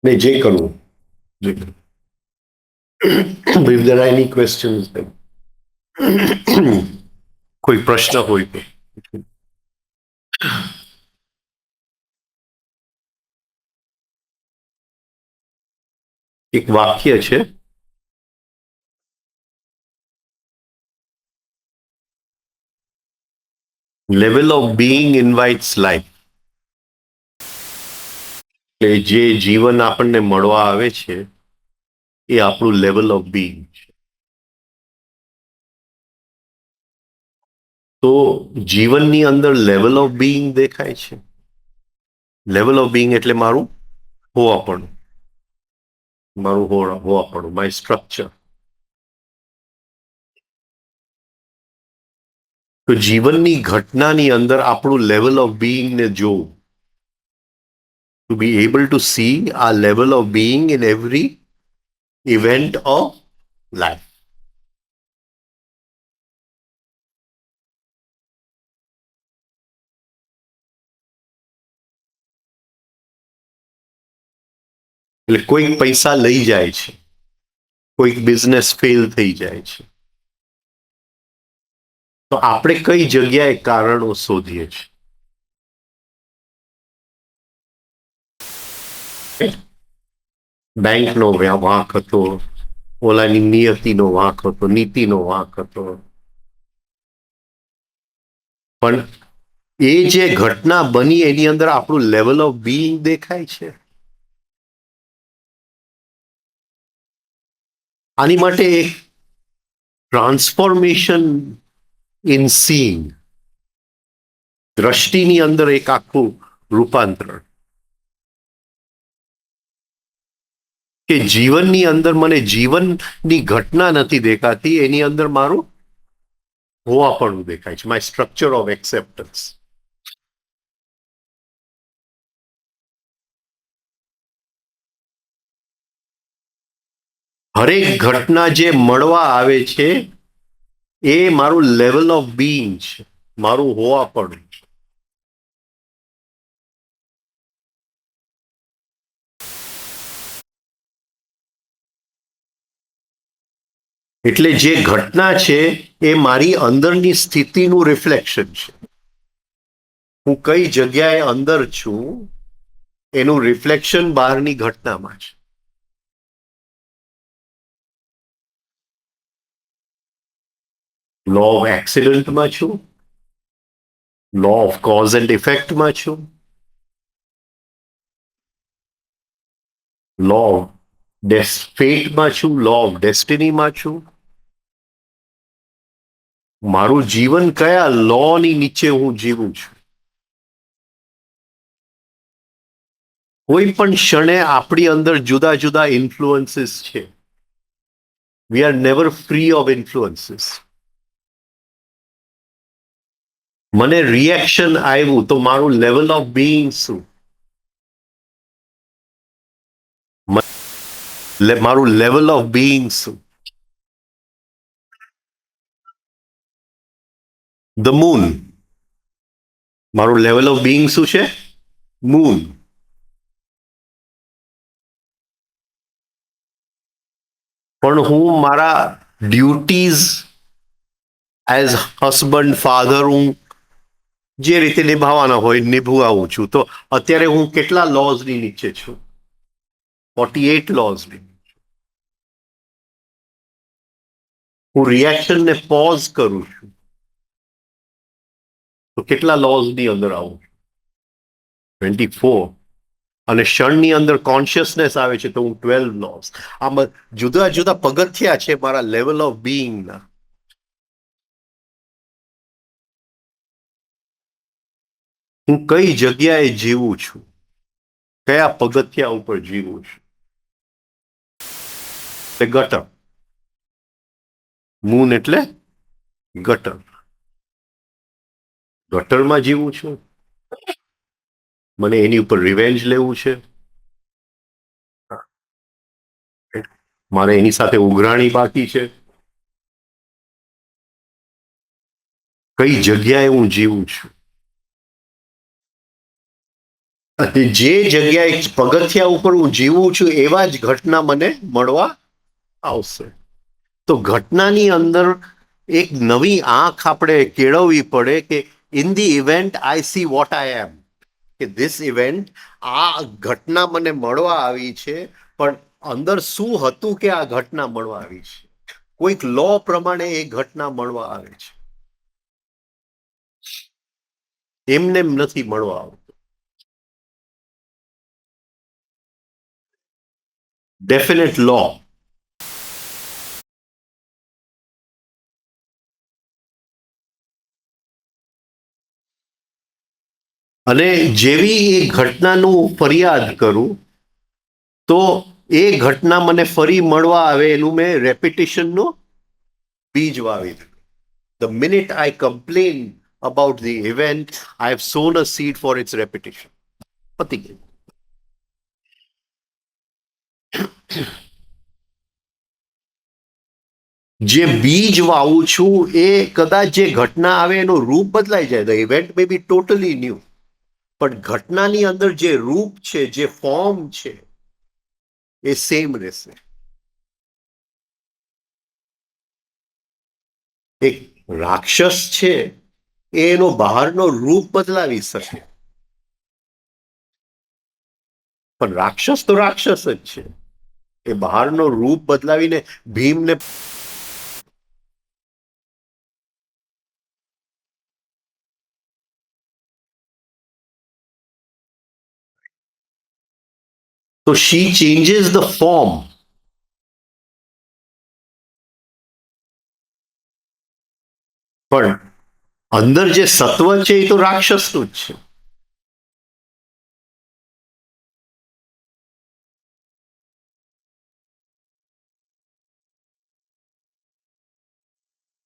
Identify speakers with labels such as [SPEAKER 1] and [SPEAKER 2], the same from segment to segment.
[SPEAKER 1] ને જે કરવું. જે કરવું. If there are any questions, then કોઈ પ્રશ્ન હોય તો. એક વાક્ય છે, level of being invites life. એટલે જે જીવન આપણને મળવા આવે છે એ આપણું લેવલ ઓફ બીઈંગ છે. તો જીવનની અંદર લેવલ ઓફ બીઈંગ દેખાય છે. લેવલ ઓફ બીઈંગ એટલે મારું હોવાપણું, મારું હોવાપણું, માય સ્ટ્રક્ચર. તો જીવનની ઘટનાની અંદર આપણું લેવલ ઓફ બીઈંગને જોવું, to be able to see our level of being in every event of life. એટલે કોઈક પૈસા લઈ જાય છે, કોઈક બિઝનેસ ફેલ થઈ જાય છે, તો આપણે કઈ જગ્યાએ કારણો શોધીએ છીએ? બેંકનો વાંક હતો, ઓલાની નિયતિનો વાંક હતો, નીતિનો વાંક હતો. પણ એ જે ઘટના બની એની અંદર આપણું લેવલ ઓફ બીઈંગ દેખાય છે. આની માટે એક ટ્રાન્સફોર્મેશન ઇન સીઈંગ, દ્રષ્ટિની અંદર એક આખું રૂપાંતરણ, કે જીવનની અંદર મને જીવનની ઘટના નથી દેખાતી, એની અંદર મારું હોવાપણું દેખાય છે, માય સ્ટ્રક્ચર ઓફ એક્સેપ્ટન્સ. હરેક ઘટના જે મળવા આવે છે એ મારું લેવલ ઓફ બીઈંગ છે, મારું હોવાપણું છે. એટલે જે ઘટના છે એ મારી અંદરની સ્થિતિનું રિફ્લેક્શન છે. હું કઈ જગ્યાએ અંદર છું એનું રિફ્લેક્શન બહારની ઘટનામાં છે. લો ઓફ એક્સિડન્ટમાં છું, લો ઓફ કોઝ એન્ડ ઇફેક્ટમાં છું, લો ઓફ ફેટમાં છું, લો ઓફ ડેસ્ટિનીમાં છું. મારું જીવન કયા લોની નીચે હું જીવું છું? કોઈ પણ ક્ષણે આપણી અંદર જુદા જુદા ઇન્ફ્લુઅન્સીસ છે. We are never free of influences. મને રિએક્શન આવ્યું તો મારું લેવલ ઓફ બીઈંગ શું? મારું લેવલ ઓફ બીઈંગ શું? The moon. મારું લેવલ ઓફ બીઈંગ શું છે? મૂન. પણ હું મારા ડ્યુટીઝ એઝ હસબન્ડ, ફાધર, હું જે રીતે નિભાવવાના હોય નિભાવું છું. તો અત્યારે હું કેટલા લોઝની નીચે છું? 48 લોઝની. હું રિએક્શનને પોઝ કરું છું તો કેટલા લોઝની અંદર આવું છું? 24. અને ક્ષણની અંદર કોન્શિયસનેસ આવે છે તો હું 12 લોઝ. આમાં જુદા જુદા પગથિયા છે મારા લેવલ ઓફ બીઈંગના. હું કઈ જગ્યાએ જીવું છું, કયા પગથિયા ઉપર જીવું છું? ગટર. મૂન એટલે ગટર. ગટરમાં જીવું છું. મને એની ઉપર રિવેન્જ લેવું છે, મારે એની સાથે ઉઘરાણી બાકી છે. કઈ જગ્યાએ હું જીવું છું? અને જે જગ્યાએ પગથિયા ઉપર હું જીવું છું એવા જ ઘટના મને મળવા આવશે. તો ઘટનાની અંદર એક નવી આંખ આપણે કેળવવી પડે કે in the event I see what I am, કે ધીસ ઇવેન્ટ, આ ઘટના મને મળવા આવી છે, પણ અંદર શું હતું કે આ ઘટના મળવા આવી છે. કોઈક લો પ્રમાણે એ ઘટના મળવા આવે છે, એમને એમ નથી મળવા આવતું. ડેફિનેટ લો. અને જેવી એ ઘટનાનું ફરિયાદ કરું તો એ ઘટના મને ફરી મળવા આવે એનું મેં રેપિટેશનનું બીજ વાવી દીધું. The minute I complain about the event, I have sown a seed for its repetition. પતી ગયું. જે બીજ વાવું છું એ કદાચ જે ઘટના આવે એનું રૂપ બદલાઈ જાય. The event may be totally new, પણ ઘટનાની અંદર જે રૂપ છે, જે ફોર્મ છે, એ સેમ રહેશે. એક રાક્ષસ છે એ એનો બહારનો રૂપ બદલાવી શકે, પણ રાક્ષસ તો રાક્ષસ જ છે. એ બહારનો રૂપ બદલાવીને ભીમને તો she changes the form, પણ અંદર જે સત્વ છે એ તો રાક્ષસનું જ છે.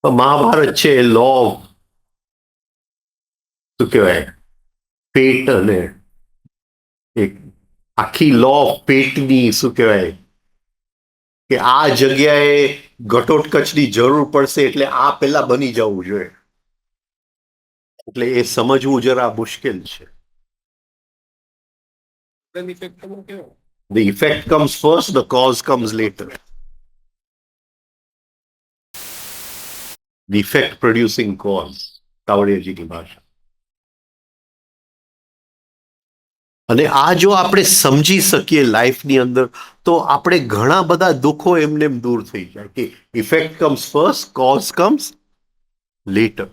[SPEAKER 1] મહાભારત છે એ લો ઓફ, શું કહેવાય, પેટ, અને એક આખી લો ઓફ પેટની, શું કહેવાય, કે આ જગ્યાએ ઘટોટકચની જરૂર પડશે એટલે આ પેલા બની જવું જોઈએ. એટલે એ સમજવું જરા મુશ્કેલ છે. The effect comes first, the cause comes later. The effect producing cause, કાવડિયાજીની ભાષા. અને આ જો આપણે સમજી શકીએ લાઈફની અંદર તો આપણે ઘણા બધા દુઃખો એમને દૂર થઈ જાય કે effect comes first, cause comes letter.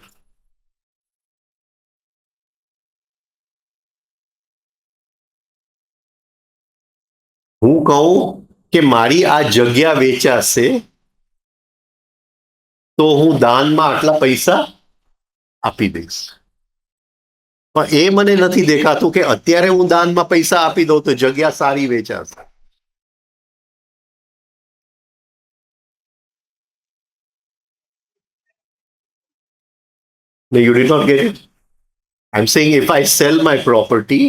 [SPEAKER 1] હું કહું કે મારી આ જગ્યા વેચાશે તો હું દાનમાં આટલા પૈસા આપી દઈશ, પણ એ મને નથી દેખાતું કે અત્યારે હું દાનમાં પૈસા આપી દઉં તો જગ્યા સારી વેચાશે. No, you did not get it. I'm saying if I sell my property,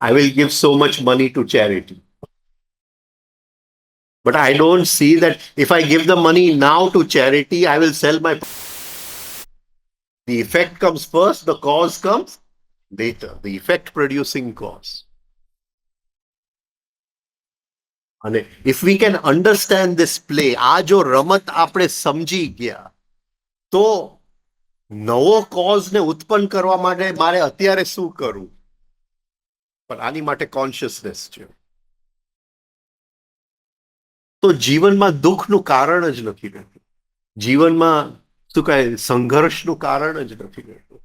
[SPEAKER 1] I will give so much money to charity. But I don't see that if I give the money now to charity, I will sell my. The effect comes first, the cause comes later. The effect producing cause. અને if we can understand this play, આ જો રમત આપણે સમજી ગયા તો નવો કોઝને ઉત્પન્ન કરવા માટે મારે અત્યારે શું કરવું, પણ આની માટે કોન્શિયસનેસ છે. તો જીવનમાં દુઃખનું કારણ જ નથી રહેતું, જીવનમાં શું કહે સંઘર્ષનું કારણ જ નથી રહેતું.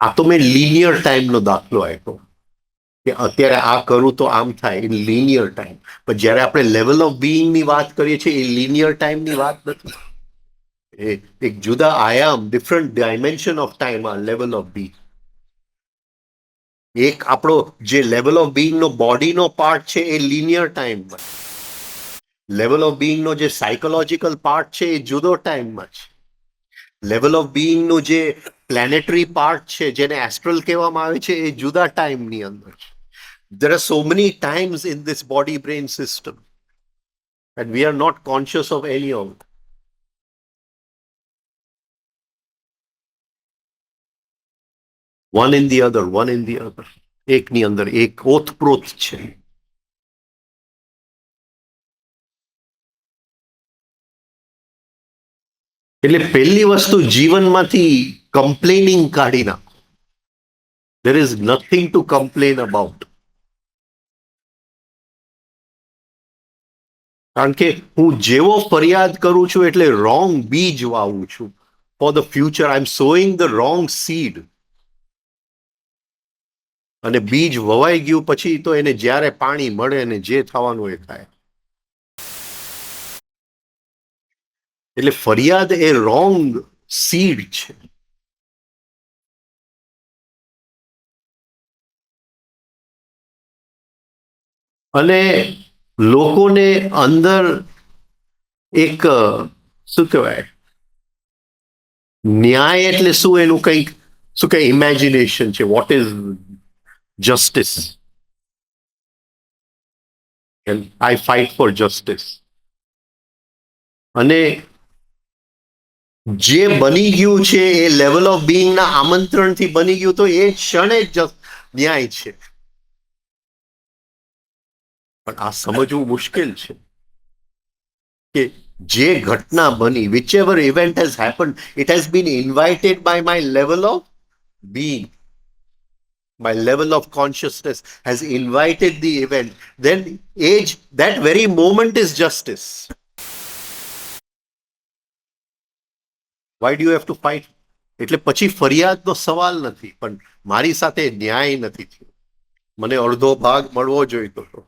[SPEAKER 1] આ તો મેં લિનિયર ટાઈમનો દાખલો આપ્યો કે અત્યારે આ કરું તો આમ થાય, ઇન લિનિયર ટાઈમ. પણ જ્યારે આપણે લેવલ ઓફ બીઈંગની વાત કરીએ છીએ એ લિનિયર ટાઈમની વાત નથી. એ એક જુદા આયામ, ડિફરન્ટ ડાયમેન્શન ઓફ ટાઈમ આ લેવલ ઓફ બીઈંગ. એક આપણો જે લેવલ ઓફ બીઈંગનો બોડીનો પાર્ટ છે એ લિનિયર ટાઈમમાં, લેવલ ઓફ બીઈંગનો જે સાયકોલોજીકલ પાર્ટ છે એ જુદો ટાઈમમાં છે. લેવલ ઓફ બીઈંગનું જે પ્લેનેટરી પાર્ટ છે જેને એસ્ટ્રલ કહેવામાં આવે છે એ જુદા ટાઈમની અંદર છે. There are so many times in this body brain system and we are not conscious of any of it. One in the other, one in the other, એકની અંદર એક ઓતપ્રોત છે. એટલે પહેલી વસ્તુ જીવનમાંથી કમ્પ્લેનિંગ કાઢી નાખો. There is nothing to complain about. કારણ કે હું જેવો ફરિયાદ કરું છું એટલે રોંગ બીજ વાવું છું. For the future I am sowing the wrong seed. અને બીજ વવાઈ ગયું પછી તો એને જ્યારે પાણી મળે અને જે થવાનું એ થાય. એટલે ફરિયાદ એ રોંગ સીડ છે. અને લોકોને અંદર એક શું કહેવાય, ન્યાય એટલે શું એનું કંઈક શું કે ઇમેજિનેશન છે. What is justice? I fight for justice. અને જે બની ગયું છે એ લેવલ ઓફ બિંગના આમંત્રણથી બની ગયું તો એ ક્ષણે જ ન્યાય છે. પણ આ સમજવું મુશ્કેલ છે કે જે ઘટના બની, whichever event has happen, it has been invited by my level of being, my level of consciousness has invited the event, then age, that very moment is justice. Why do you have to fight? એટલે પછી ફરિયાદનો સવાલ નથી, પણ મારી સાથે ન્યાય નથી થયો, મને અડધો ભાગ મળવો જોઈતો હતો.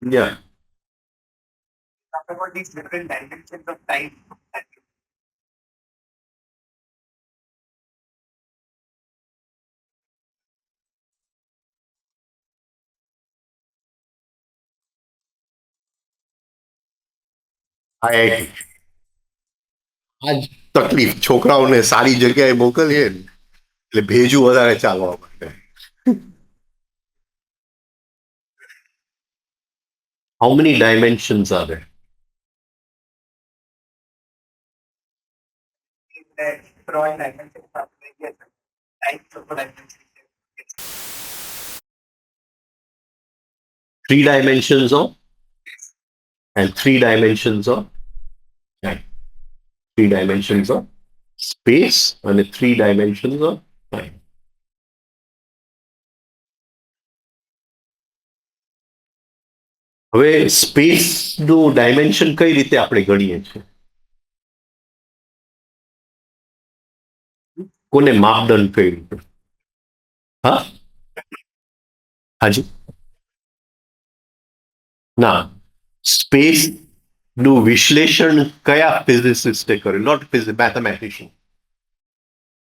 [SPEAKER 1] Yeah.
[SPEAKER 2] Talk about these different dimensions of time.
[SPEAKER 1] IIT. આ જ તકલીફ, છોકરાઓને સારી જગ્યાએ મોકલીએ ને એટલે ભેજું વધારે ચાલવા માટે. How many dimensions are there?
[SPEAKER 2] Broad dimensions of various types of dimensions.
[SPEAKER 1] 3 dimensions of, and 3 dimensions of time. 3 dimensions of space and 3 dimensions of time. હવે સ્પેસનું ડાયમેન્શન કઈ રીતે આપણે ગણીએ છીએ? કોને માપદંડ કઈ રીતે? હા, હાજી. ના, સ્પેસ નું વિશ્લેષણ કયા ફિઝિસિસ્ટે કર્યું? Not mathematician.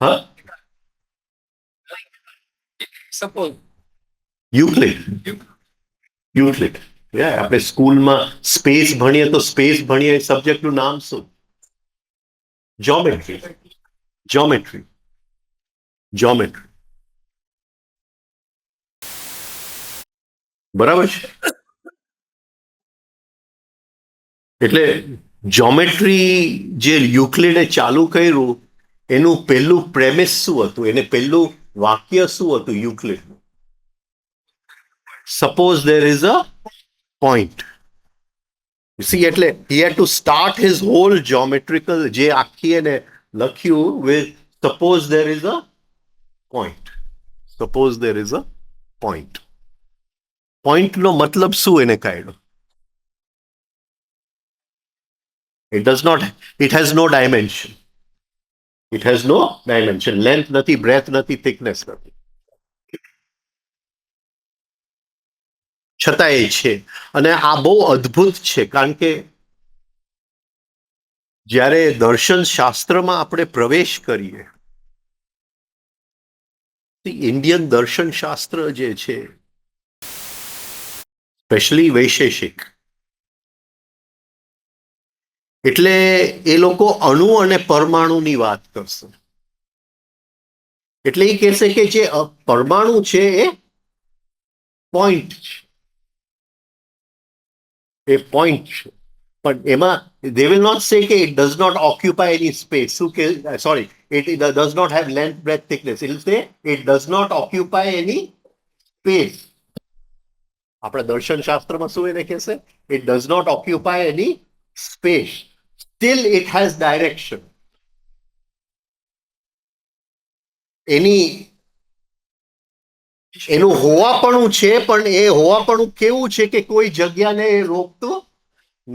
[SPEAKER 1] હા,
[SPEAKER 2] Suppose
[SPEAKER 1] યુક્લિડ. યુક્લિડ. આપણે સ્કૂલમાં સ્પેસ ભણીએ તો સ્પેસ ભણીએ સબ્જેક્ટનું નામ શું? જ્યોમેટ્રી. જ્યોમેટ્રી. જ્યોમેટ્રી. બરાબર છે. એટલે જ્યોમેટ્રી જે યુક્લિડે ચાલુ કર્યું એનું પહેલું પ્રેમિસ શું હતું? એને પહેલું વાક્ય શું હતું યુક્લિડનું? Suppose there is a point. You see, એટલે he had to start his whole geometrical જે આખી એને લખ્યું with suppose there is a point. Suppose there is a point. Point નો મતલબ શું એને કાઢ્યો? It does not, it has no dimension. It has no dimension. Length નથી, breadth નથી, thickness નથી. છતાં એ છે. અને આ બહુ અદ્ભુત છે, કારણ કે જ્યારે દર્શન શાસ્ત્રમાં આપણે પ્રવેશ કરીએ, ઇન્ડિયન દર્શન શાસ્ત્ર જે છે, સ્પેશિયલી વૈશેષિક, એટલે એ લોકો અણુ અને પરમાણુની વાત કરશે. એટલે એ કહેશે કે જે પરમાણુ છે એ પોઈન્ટ છે, એ પોઈન્ટ છે. પણ એમાં they will not say કે it does not occupy any space. શું કે sorry, it does not have length, breadth, thickness. It will say it does not occupy any space. આપણા દર્શન શાસ્ત્રમાં શું એને કહેશે? It does not occupy any space. Still it has direction. એનું હોવાપણું છે, પણ એ હોવાપણું કેવું છે કે કોઈ જગ્યાને એ રોકતું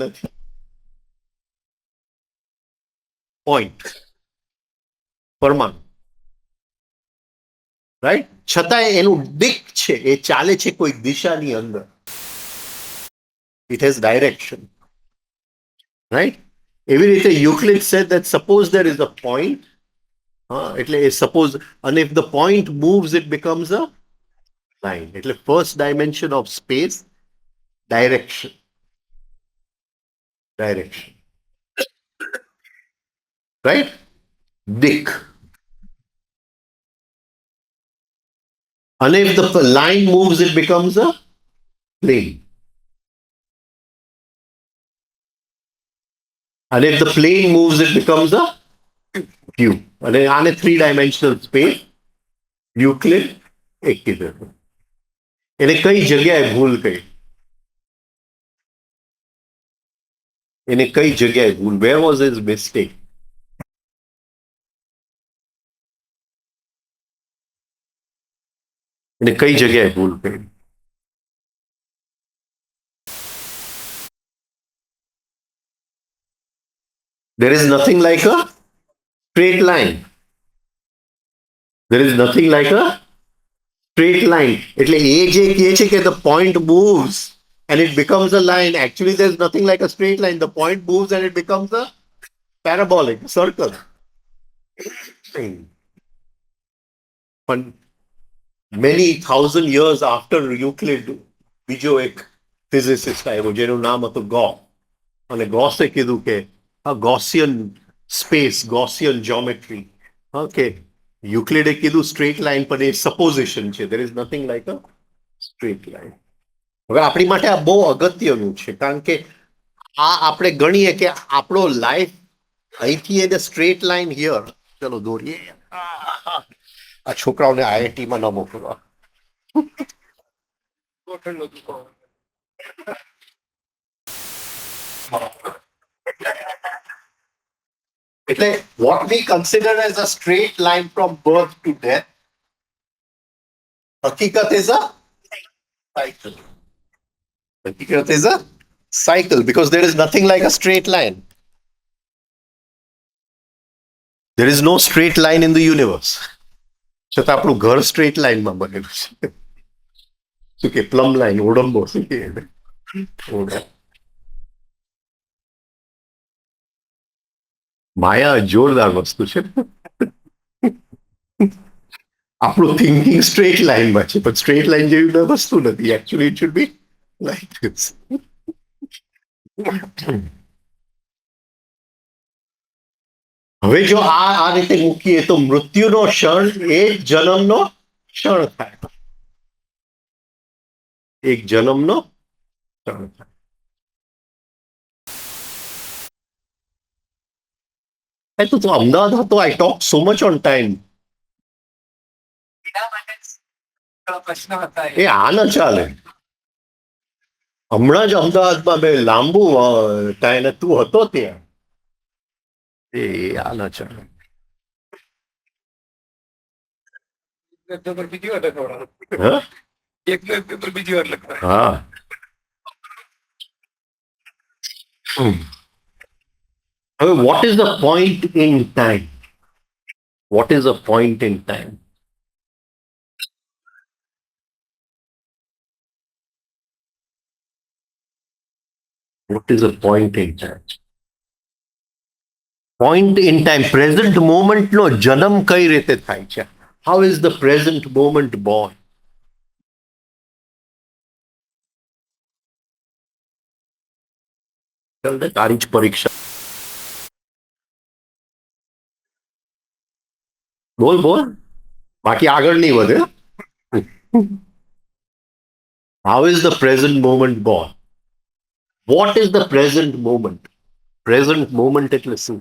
[SPEAKER 1] નથી. પોઈન્ટ પરમાણુ, રાઈટ? છતાં એનું દિક છે, એ ચાલે છે કોઈ દિશાની અંદર. It has direction, right? એવી રીતે Euclid said that suppose there is a point, એટલે એ સપોઝ, અને if the point moves it becomes a line. એટલે first dimension of space, direction. Right? દિક. And if the line moves, it becomes a plane. And if the plane moves, it becomes a cube. And આને 3-dimensional space Euclid એક કીધું. એને કઈ જગ્યાએ ભૂલ કરી? એને કઈ જગ્યાએ ભૂલ? Where was his mistake? એને કઈ જગ્યાએ ભૂલ કરી? There is nothing like a straight line. There is nothing like a straight line. એટલે એ જે કહે છે કે the point moves and it becomes a line. Actually, there's nothing like a straight line. The point moves and it becomes a parabolic circle. પણ many thousand years after Euclid, બીજો એક physicist આવ્યો જેનું નામ હતું ગોસ. અને ગોસે કીધું કે a Gaussian space, Gaussian geometry. Okay. યુક્લિડે કીધું સ્ટ્રેટ લાઇન, પણ એ સપોઝિશન છે. there is nothing like a straight line. હવે આપણી માટે આ બહુ અગત્યનું છે, કારણ કે આ આપણે ગણીએ કે આપણો લાઈફ અહીંથી એને સ્ટ્રેટ લાઇન હિયર, ચલો દોરીએ. આ છોકરાઓને આઈઆઈટીમાં ન મોકલવા. એટલે what we consider as a straight line from birth to death, હકીકત is a cycle. Haqeeqat is a cycle because there is nothing like a straight line. There is no straight line in the universe. છતાં આપણું ઘર straight લાઇનમાં બનેલું છે. શું કે plum line, ઓડંબો, શું કે માયા જોરદાર વસ્તુ છે. આપણું થિંકિંગ સ્ટ્રેટ લાઇનમાં છે, પણ સ્ટ્રેટ લાઇન જેવી વસ્તુ નથી. Actually it should be like this. હવે જો આ રીતે મૂકીએ તો મૃત્યુનો ક્ષણ એ જન્મનો ક્ષણ થાય. એક જન્મનો ક્ષણ થાય. તો અમદાવાદ હતો. I talk so much on time.
[SPEAKER 2] એના માટે જ પ્રશ્ન હતા
[SPEAKER 1] એ આ ન ચાલે. હમણાં જ અમદાવાદમાં બે લાંબુ ટાઈમ તું હતો ત્યાં. એ આ ન ચાલે.
[SPEAKER 2] બીજી વાર લખવાના.
[SPEAKER 1] હા
[SPEAKER 2] એક પેપર બીજી વાર લખવાના.
[SPEAKER 1] હા. હવે what is the point in time? What is a point in time? What is a point in time? Point in time, present moment નો જન્મ કઈ રીતે થાય છે? How is the present moment born? તારી જ પરીક્ષા. બોલ બોલ, બાકી આગળ નહીં વધે. How is the present moment born? What is the present moment? Present moment એટલે શું?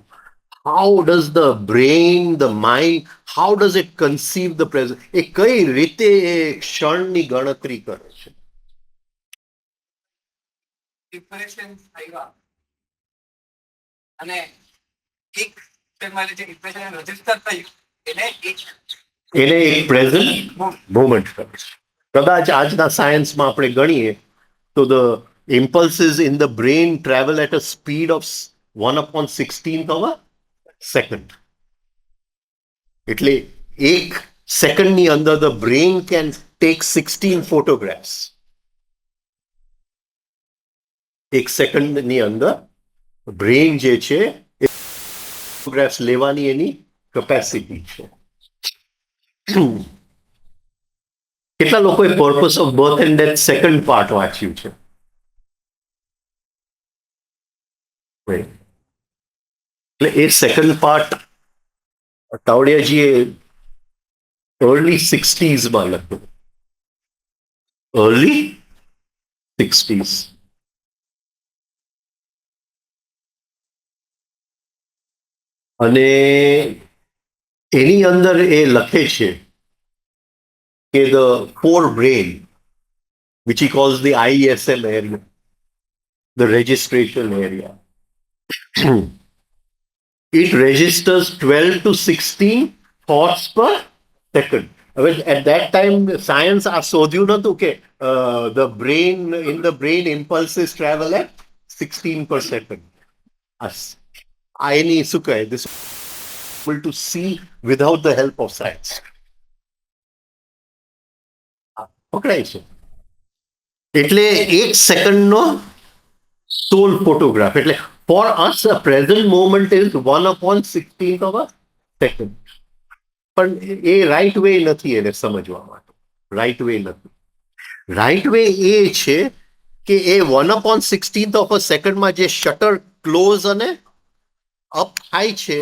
[SPEAKER 1] How does the brain, the mind, how does it conceive the present? એ કઈ રીતે એ ક્ષણની ગણતરી કરે છે?
[SPEAKER 2] ડિપ્રેશન આવ્યા અને એક તમારે જે ડિપ્રેશન રજીસ્ટર થયું એને
[SPEAKER 1] એક પ્રેઝન્ટ મોમેન્ટ કરે છે. કદાચ આજના સાયન્સમાં આપણે ગણીએ તો the impulses in the brain travel at a speed of 1/16 of a second. એટલે એક સેકન્ડની અંદર the brain can take 16 photographs. એક સેકન્ડની અંદર બ્રેન જે છે એ ફોટોગ્રાફ્સ લેવાની એની કેપેસિટી છે. કેટલા લોકોએ purpose of birth and death second part વાંચ્યું છે? એટલે એ સેકન્ડ પાર્ટ તાવડિયાજીએ અર્લી 60s લખ્યું. Early 60s. અને એની અંદર એ લખે છે કે the forebrain which he calls the ISM area, the registration area. It registers 12 to 16 thoughts per second. At that time, science આ શોધ્યું નતું કે the brain, in the brain impulses travel at 16 per second. આ એની શું કહે, this able to see without the help of science. પકડાય છે. એટલે એક સેકન્ડનો સોલ ફોટોગ્રાફ. એટલે for us a present moment is 1/16 of a second. પણ એ રાઈટ વે નથી એને સમજવા માટે. રાઈટ વે નથી. રાઈટ વે એ છે કે એ 1/16 of a સેકન્ડમાં જે શટર ક્લોઝ અને અપ થાય છે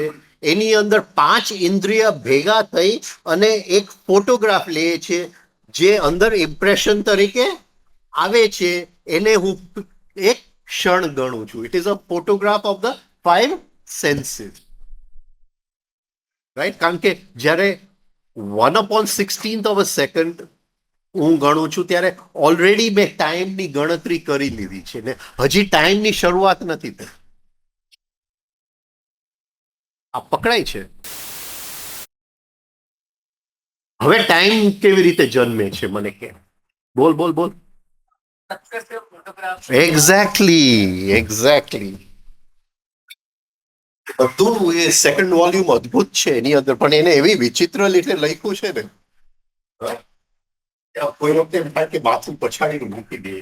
[SPEAKER 1] એની અંદર 5 ઇન્દ્રિય ભેગા થઈ અને એક ફોટોગ્રાફ લે છે જે અંદર ઇમ્પ્રેશન તરીકે આવે છે. એને હું એક ક્ષણ ગણું છું. It is a photograph of the 5 senses. Right? કારણ કે જ્યારે 1/16 of a સેકન્ડ હું ગણું છું ત્યારે ઓલરેડી મેં ટાઈમની ગણતરી કરી લીધી છે ને હજી ટાઈમની શરૂઆત નથી થઈ. આ પકડાય છે. હવે ટાઈમ કેવી રીતે જન્મે છે મને કે? બોલ બોલ બોલ.
[SPEAKER 2] Successive photograph
[SPEAKER 1] exactly. બધું એ સેકન્ડ વોલ્યુમ અદ્ભુત છે એની અંદર, પણ એને એવી વિચિત્ર રીતે લખ્યું છે ને કોઈ વખતે એમ થાય કે માથું પછાડીને મૂકી દે.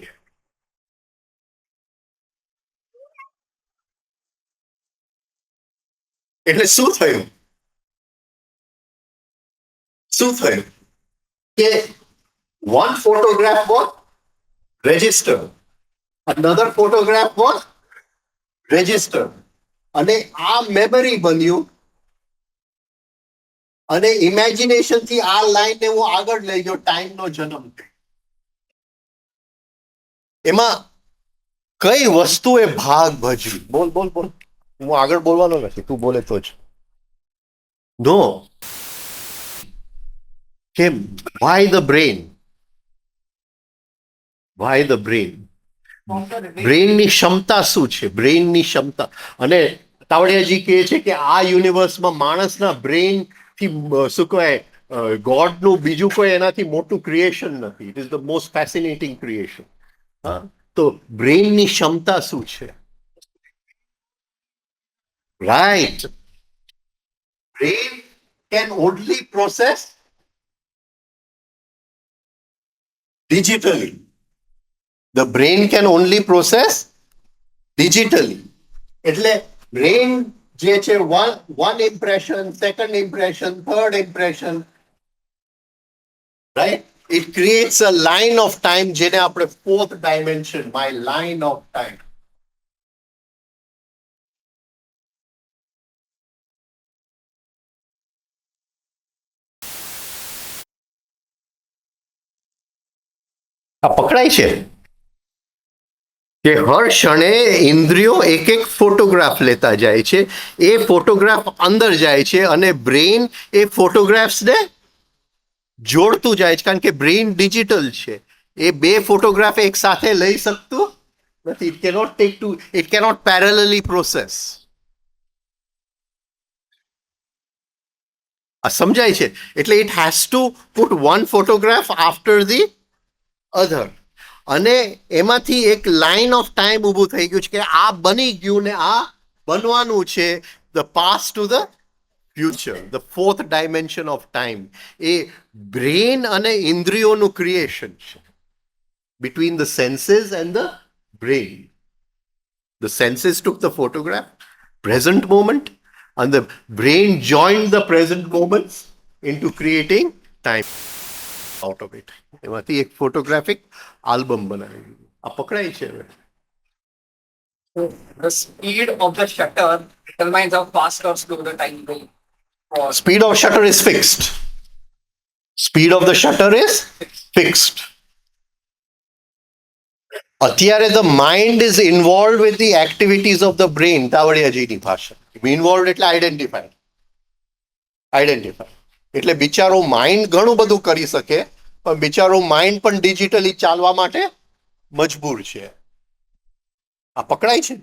[SPEAKER 1] એટલે શું થયું કે one photograph was registered, another photograph was registered, અને આ મેમરી બન્યું અને ઇમેજિનેશન થી આ લાઈન ને હું આગળ લઈ ગયો. ટાઈમ નો જન્મ. એમાં કઈ વસ્તુએ ભાગ ભજવી? બોલ બોલ બોલ. હું આગળ બોલવાનો નથી, તું બોલે તો જ. નો. કેમ? Why the brain? Why the brain? બ્રેનની ક્ષમતા શું છે? બ્રેનની ક્ષમતા. અને તાવડિયાજી કહે છે કે આ યુનિવર્સમાં માણસના બ્રેન થી શું કહેવાય ગોડનું બીજું કોઈ એનાથી મોટું ક્રિએશન નથી. It is the most fascinating creation. તો બ્રેનની ક્ષમતા શું છે? Right. Brain can only process digitally. The brain can only process digitally. એટલે બ્રેન જે છે one impression, second impression, third impression, right? It creates a line of time જેને આપણે fourth dimension, my line of time. આ પકડાય છે. કે હર ક્ષણે ઇન્દ્રિયો એક એક ફોટોગ્રાફ લેતા જાય છે, એ ફોટોગ્રાફ અંદર જાય છે અને બ્રેઇન એ ફોટોગ્રાફ્સને જોડતું જાય છે, કારણ કે બ્રેઇન ડિજિટલ છે. એ બે ફોટોગ્રાફ એક સાથે લઈ શકતું નથી. It cannot parallelly process. આ સમજાય છે? એટલે it has two put one photograph after the other. અને એમાંથી એક લાઇન ઓફ ટાઈમ ઊભું થઈ ગયું છે કે આ બની ગયું ને આ બનવાનું છે. The past to the future, the fourth dimension of time. એ બ્રેન અને ઇન્દ્રિયોનું ક્રિએશન છે. Between the senses and the brain. The senses took the photograph, present moment, and the brain joined the present moments into creating time out of it. એમાંથી એક photographic album બનાવી. આ પકડાય છે હવે.
[SPEAKER 2] The speed of the shutter determines how fast or slow the time will pause.
[SPEAKER 1] Speed of shutter is fixed. Speed of the shutter is fixed. અત્યારે the mind is involve with the activities of the brain. તાવડિયાજીની ભાષા. Involve એટલે identify. એટલે બિચારો mind ઘણું બધું કરી શકે, પણ બિચારો માઇન્ડ પણ ડિજિટલી ચાલવા માટે મજબૂર છે. આ પકડાય છે?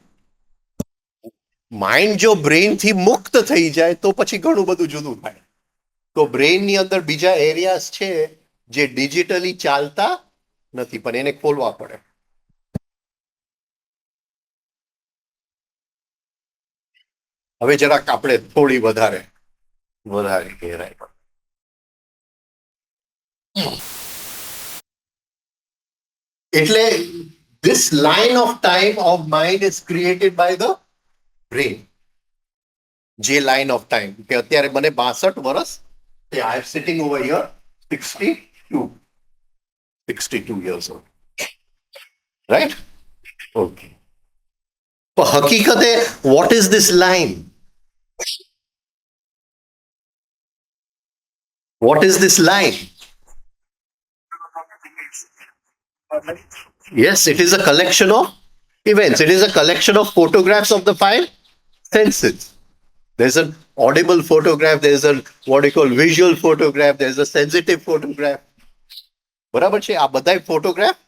[SPEAKER 1] માઇન્ડ જો બ્રેનથી મુક્ત થઈ જાય તો પછી ઘણું બધું જુદું થાય. તો બ્રેનની અંદર બીજા એરિયાઝ છે જે ડિજિટલી ચાલતા નથી, પણ એને ખોલવા પડે. હવે જરાક આપણે થોડી વધારે ગહેરાઈ. એટલે this line of time of mind is created by the brain. જે લાઇન ઓફ ટાઈમ કે અત્યારે મને 62 વર્ષ, I am sitting over here 62 years old, right? Okay. તો હકીકતે what is this line? What is this line? Yes, it is a collection of events. It is a collection of photographs of the five senses. There's an audible photograph, there's a what you call visual photograph, there's a sensitive photograph. બરાબર છે? આ બધાય photograph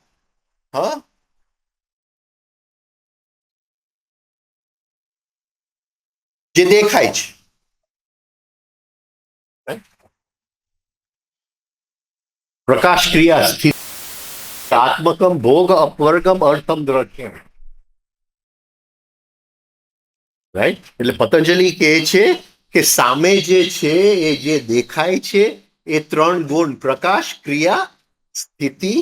[SPEAKER 1] જે દેખાય છે. પ્રકાશ ક્રિયા સ્થિતિ આત્મકમ ભોગ અપવર્ગમ અર્થમ દ્રશ્યમ. રાઈટ? એટલે પતંજલિ કહે છે કે સામે જે છે એ જે દેખાય છે એ 3 ગુણ: પ્રકાશ, ક્રિયા, સ્થિતિ,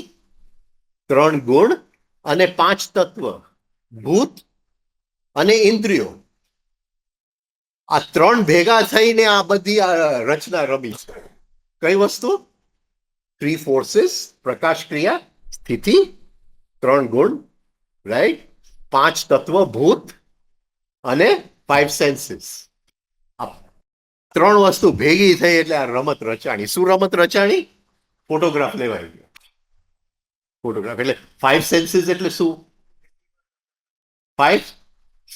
[SPEAKER 1] 3 ગુણ અને 5 તત્વ: ભૂત અને ઇન્દ્રિયો. આ 3 ભેગા થઈને આ બધી રચના રમી છે. કઈ વસ્તુ? 3 ફોર્સીસ: પ્રકાશ, ક્રિયા, સ્થિતિ, 3 ગુણ, રાઈટ, 5 તત્વ, ભૂત અને 5 સેન્સીસ. આ 3 વસ્તુ ભેગી થઈ એટલે આ રમત રચાણી. શું રમત રચાણી? ફોટોગ્રાફ લેવાઈ ગયો. ફોટોગ્રાફ એટલે 5 સેન્સીસ એટલે શું? 5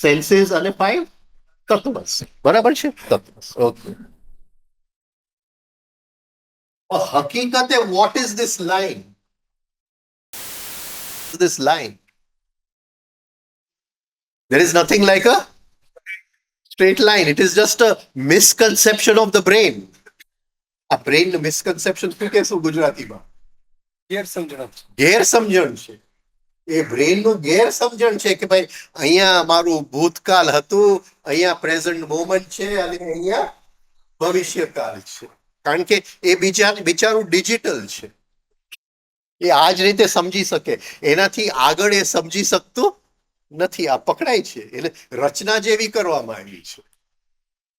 [SPEAKER 1] સેન્સીસ અને 5 તત્વસ. બરાબર છે? તત્વસ. ઓકે. હકીકતે what is this line? This line, there is nothing like a straight line. It is just a misconception of the brain. આ બ્રેઇન મિસકન્સેપ્શન શું કહેશું ગુજરાતીમાં? ગેરસમજણ છે. એ બ્રેઇનનું ગેરસમજણ છે કે ભાઈ અહીંયા મારું ભૂતકાળ હતું, અહીંયા પ્રેઝન્ટ મોમેન્ટ છે અને અહીંયા ભવિષ્યકાળ છે. કારણ કે એ બિચારું ડિજિટલ છે. એ આ જ રીતે સમજી શકે, એનાથી આગળ એ સમજી શકતું નથી. આ પકડાય છે. એટલે રચના જેવી કરવામાં આવી છે.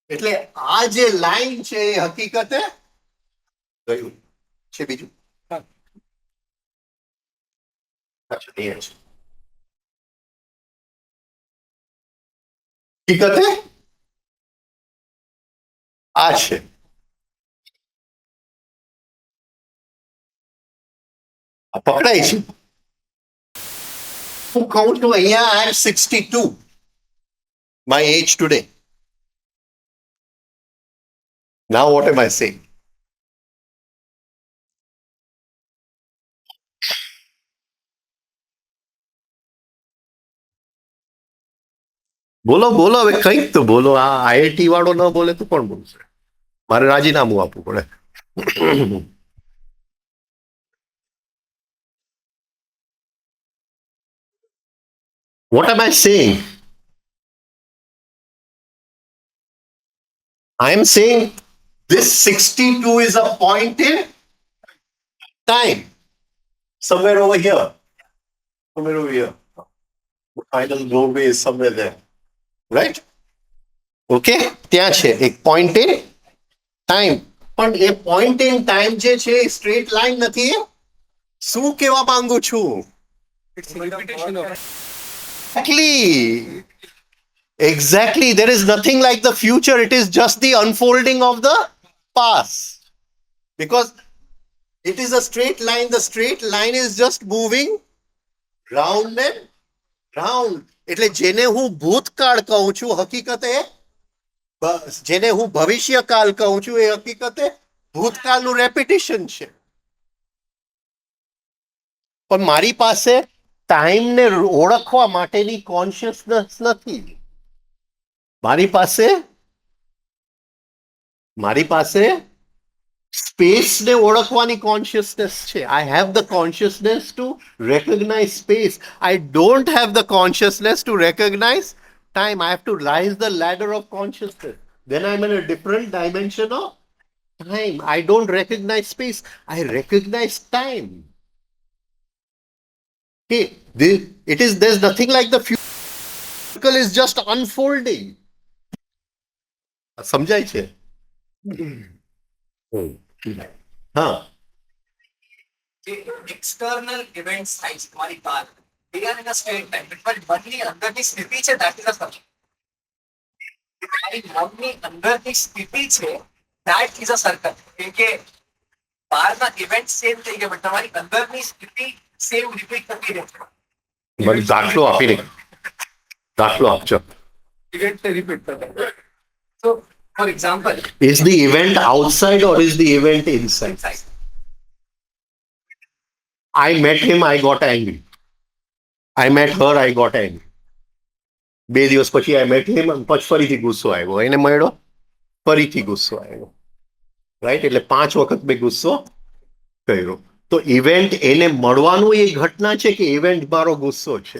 [SPEAKER 1] એટલે આ જે લાઈન છે એ હકીકતે ગયું છે. બીજું હકીકતે આ છે. પકડાય છે. હું કહું છું અહીંયા આઈ એમ 62 my age today. Now what am I saying? બોલો બોલો હવે કંઈક તો બોલો. આ આઈઆઈટી વાળો ન બોલે તો કોણ બોલશે? મારે રાજીનામું આપવું પડે. What am I saying? I am saying this 62 is a point in time. Somewhere over here. Somewhere over here. The final doorway is somewhere there. Right? Okay? ત્યાં છે એક point in time. પણ એ point in time જે છે એ straight line નથી. શું કહેવા માંગુ છું?
[SPEAKER 2] It's a repetition of
[SPEAKER 1] Exactly. There is nothing like the future. It is just the unfolding of the past. Because it is a straight line. The straight line is just moving round and round. એટલે જેને હું ભૂતકાળ કહું છું હકીકતે જેને હું ભવિષ્યકાળ કહું છું એ હકીકતે ભૂતકાળનું રેપિટેશન છે. પણ મારી પાસે ટાઈમને ઓળખવા માટેની કોન્શિયસનેસ નથી. મારી પાસે સ્પેસને ઓળખવાની કોન્શિયસનેસ છે. I have the consciousness to recognise space. I don't have the consciousness to recognise time. I have to rise the ladder of consciousness. Then I'm in a different dimension of time. I don't recognize space. I recognize time. Okay, there's nothing like the future is just unfolding. સમજાય છે? હા.
[SPEAKER 2] external events થાય છે તમારી બહાર. They are in a straight time. પણ મનની અંદરની સ્થિતિ છે that is a circle. તમારી મનની અંદરની સ્થિતિ છે that is a circle. કેમ કે બહારના ઇવેન્ટ સેમ થઈ ગયા પણ તમારી અંદરની સ્થિતિ સેમ રિપીટ થતી રહે છે.
[SPEAKER 1] મને દાખલો આપીને દાખલો આપજો.
[SPEAKER 2] ઇવેન્ટ રિપીટ થતા. So for example,
[SPEAKER 1] Is the event outside or is the event inside?
[SPEAKER 2] inside.
[SPEAKER 1] I met him, I got angry. I met her, I got angry. 2 દિવસ પછી I met him અને પછી ફરીથી ગુસ્સો આવ્યો. એને મળ્યો ફરીથી ગુસ્સો આવ્યો. રાઈટ? એટલે 5 વખત મેં ગુસ્સો કર્યો. તો ઇવેન્ટ એને મળવાનું એ ઘટના છે કે ઇવેન્ટ મારો ગુસ્સો છે?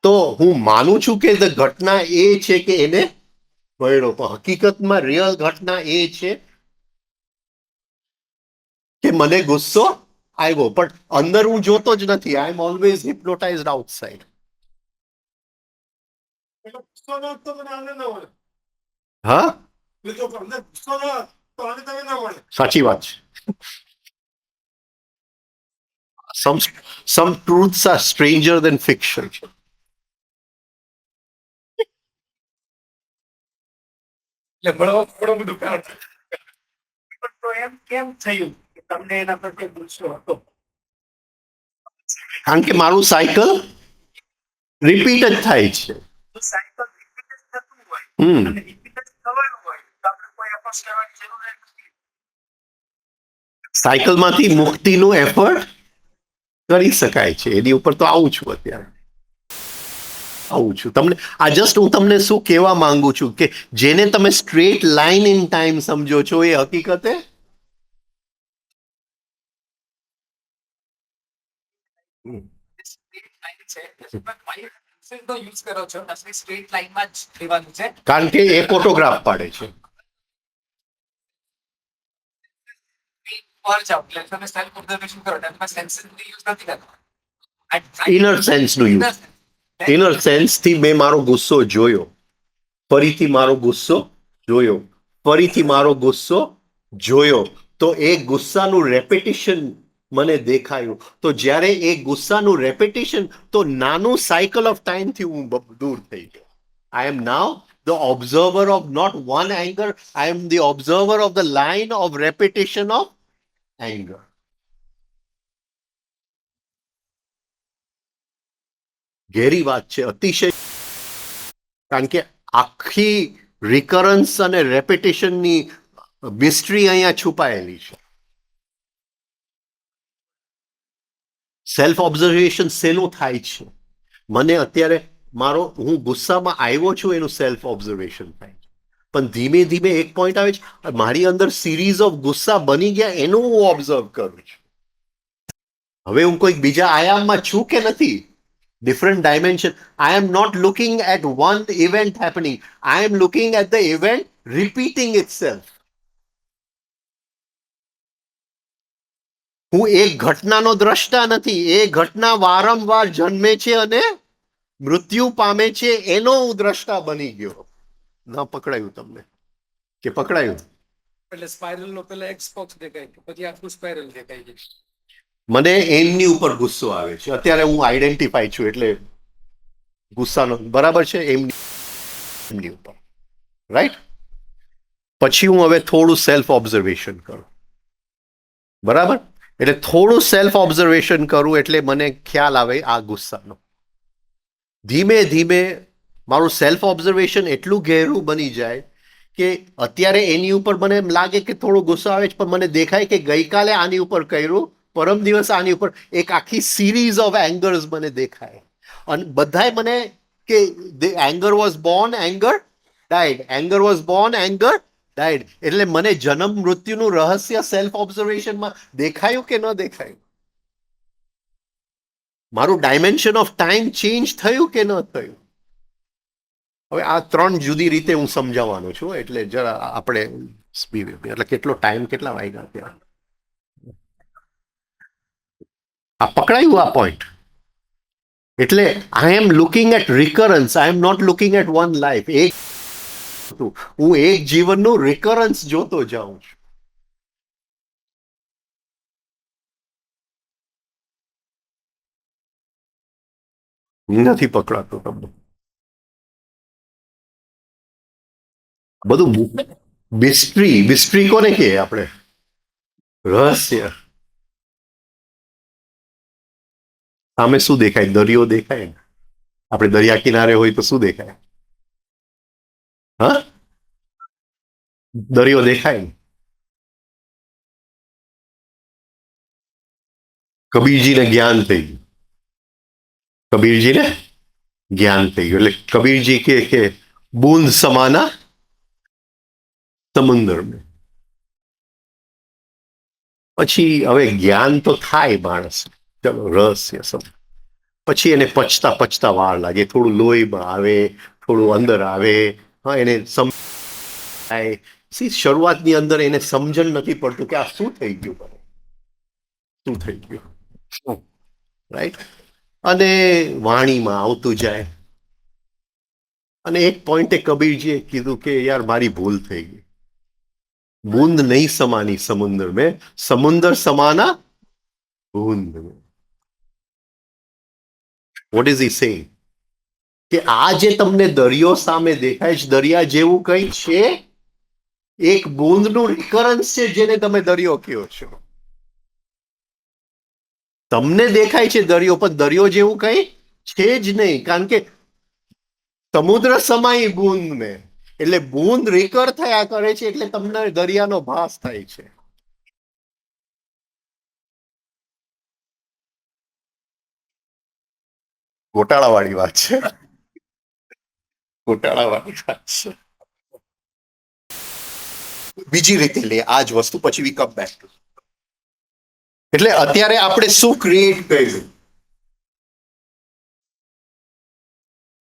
[SPEAKER 1] તો હું માનું છું કે ઘટના એ છે કે એને મળ્યો, પણ હકીકતમાં રિયલ ઘટના એ છે કે મને ગુસ્સો આવ્યો. પણ અંદર હું જોતો જ નથી. આઈ એમ ઓલવેઝ હિપ્નોટાઇઝડ આઉટસાઇડ. હા, સાચી વાત છે. Some truths are stranger than fiction.
[SPEAKER 2] એટલે બળવા ઘણું બધું કારણ છે. પણ તો એમ કેમ થયું કે તમને એના પ્રત્યે ગુસ્સો હતો?
[SPEAKER 1] કારણ કે મારું સાયકલ રિપીટ જ થાય છે.
[SPEAKER 2] તો સાયકલ રિપીટ જ થતું હોય
[SPEAKER 1] હમ
[SPEAKER 2] અને રિપીટ જ થવાનું હોય તો આપણે કોઈ એફર્ટ કરવાની જરૂર નથી.
[SPEAKER 1] સાયકલમાંથી મુક્તિનું એફર્ટ કરી શકાય છે. એની ઉપર તો આવું છું અત્યારે. આવું છું તમને. આ જસ્ટ હું તમને શું કહેવા માંગુ છું કે જેને તમે સ્ટ્રેટ લાઇન ઇન ટાઈમ સમજો છો એ હકીકતે
[SPEAKER 2] સ્ટ્રેટ લાઈન છે તમે ફાઈવ સેન્સનો યુઝ કરો છો એટલે સ્ટ્રેટ લાઈનમાં જ રહેવાનું છે.
[SPEAKER 1] કારણ કે એ ફોટોગ્રાફ પાડે છે.
[SPEAKER 2] પર જાઓ એટલે તમે સેલ્ફ ઓબ્ઝર્વેશન કરો એટલે તમે સેન્સની યુઝ નથી કરતા.
[SPEAKER 1] ઇનર સેન્સનું યુઝ. ઇનર સેન્સથી મેં મારો ગુસ્સો જોયો, ફરીથી મારો ગુસ્સો જોયો, ફરીથી મારો ગુસ્સો જોયો. તો એ ગુસ્સાનું રેપિટેશન મને દેખાયું. તો જ્યારે એ ગુસ્સાનું રેપિટેશન, તો નાનું સાયકલ ઓફ ટાઈમથી હું દૂર થઈ ગયો. આઈ એમ નાવ the observer of not one anger, I am the observer of the line of repetition of anger. ઘેરી વાત છે, અતિશય. કારણ કે આખી રિકરન્સ અને રેપિટેશનની મિસ્ટ્રી અહીંયા છુપાયેલી છે. સેલ્ફ ઓબ્ઝર્વેશન શેનું થાય છે? મને અત્યારે હું ગુસ્સામાં આવ્યો છું એનું સેલ્ફ ઓબ્ઝર્વેશન થાય છે. પણ ધીમે ધીમે એક પોઈન્ટ આવે છે, મારી અંદર સિરીઝ ઓફ ગુસ્સા બની ગયા એનું હું ઓબ્ઝર્વ કરું છું. હવે હું કોઈક બીજા આયામમાં છું કે નથી? Different dimension. I am not looking at one event happening, I am looking at the event repeating itself. હું એક ઘટનાનો દ્રષ્ટા નથી, એ ઘટના વારંવાર જન્મે છે અને મૃત્યુ પામે છે એનો હું દ્રષ્ટા બની ગયો. ના પકડાયું તમને કે પકડાયું?
[SPEAKER 3] એટલે સ્પાઇરલ નો પેલા એક્સ બોક્સ દેખાય છે, પછી આખું સ્પાઇરલ દેખાય છે.
[SPEAKER 1] મને એમની ઉપર ગુસ્સો આવે છે અત્યારે, હું આઈડેન્ટિફાઈ છું એટલે ગુસ્સાનો બરાબર છે એમની ઉપર, રાઈટ? પછી હું હવે થોડું સેલ્ફ ઓબ્ઝર્વેશન કરું, બરાબર? એટલે થોડું સેલ્ફ ઓબ્ઝર્વેશન કરું એટલે મને ખ્યાલ આવે આ ગુસ્સાનો. ધીમે ધીમે મારું સેલ્ફ ઓબ્ઝર્વેશન એટલું ઘેરું બની જાય કે અત્યારે એની ઉપર મને એમ લાગે કે થોડો ગુસ્સો આવે છે, પણ મને દેખાય કે ગઈકાલે આની ઉપર કર્યું, પરમ દિવસ આની ઉપર, એક આખી સિરીઝ ઓફ એંગર્સ મને દેખાય. અને બધાય મને કે anger was Born, anger died, anger was Born, anger died. એટલે મને જન્મ મૃત્યુનું રહસ્ય સેલ્ફ ઓબ્ઝર્વેશનમાં દેખાયું કે ન દેખાયું? મારું ડાયમેન્શન ઓફ ટાઈમ ચેન્જ થયું કે ન થયું? હવે આ 3 જુદી રીતે હું સમજાવવાનો છું, એટલે જરા આપણે એટલે કેટલો ટાઈમ, કેટલા વાગ્યા ત્યાં? આ પકડાયું આ પોઈન્ટ? એટલે I am looking at recurrence, I am not looking at one life. હું એક જીવનનું રિકરન્સ જોતો જાઉં છું. નથી પકડાતો તમને બધું? મિસ્ટ્રી કોને કહે આપણે? રહસ્ય. સામે શું દેખાય? દરિયો દેખાય ને? આપણે દરિયા કિનારે હોય તો શું દેખાય? હા, દરિયો દેખાય ને? કબીરજીને જ્ઞાન થઈ ગયું, કબીરજીને જ્ઞાન થઈ ગયું. એટલે કબીરજી કે બૂંદ સમાના સમુદ્ર में. પછી હવે જ્ઞાન તો થાય માણસ, ચલો રહસ્ય સમ, પછી એને પચતા પચતા વાર લાગે, થોડું લોહીમાં આવે, થોડું અંદર આવે. હા, એને સમજાય. શરૂઆતની અંદર એને સમજણ નથી પડતું કે આ શું થઈ ગયું, શું થઈ ગયું, રાઈટ? અને વાણીમાં આવતું જાય. અને એક પોઈન્ટે કબીરજીએ કીધું કે યાર મારી ભૂલ થઈ ગઈ. बूंद नहीं समानी समुद्र में, समुद्र समाना बूंद में. What is he saying? કે આ જે તમને દરિયો સામે દેખાય છે, દરિયા જેવું કઈ છે, એક બૂંદનું રિકરન્સ છે જેને તમે દરિયો કહો છો. તમને દેખાય છે દરિયો, પણ દરિયો જેવું કઈ છે જ નહીં, કારણ કે સમુદ્ર સમાય બૂંદ મેં. એટલે બૂંદ રિકર થયા કરે છે, એટલે તમને દરિયાનો ભાસ થાય છે. ગોટાળાવાળી વાત છે, ગોટાળાવાળી વાત છે. બીજી રીતે લે આ જ વસ્તુ, પછી વી કમ બેક ટુ. એટલે અત્યારે આપણે શું ક્રિએટ કર્યું?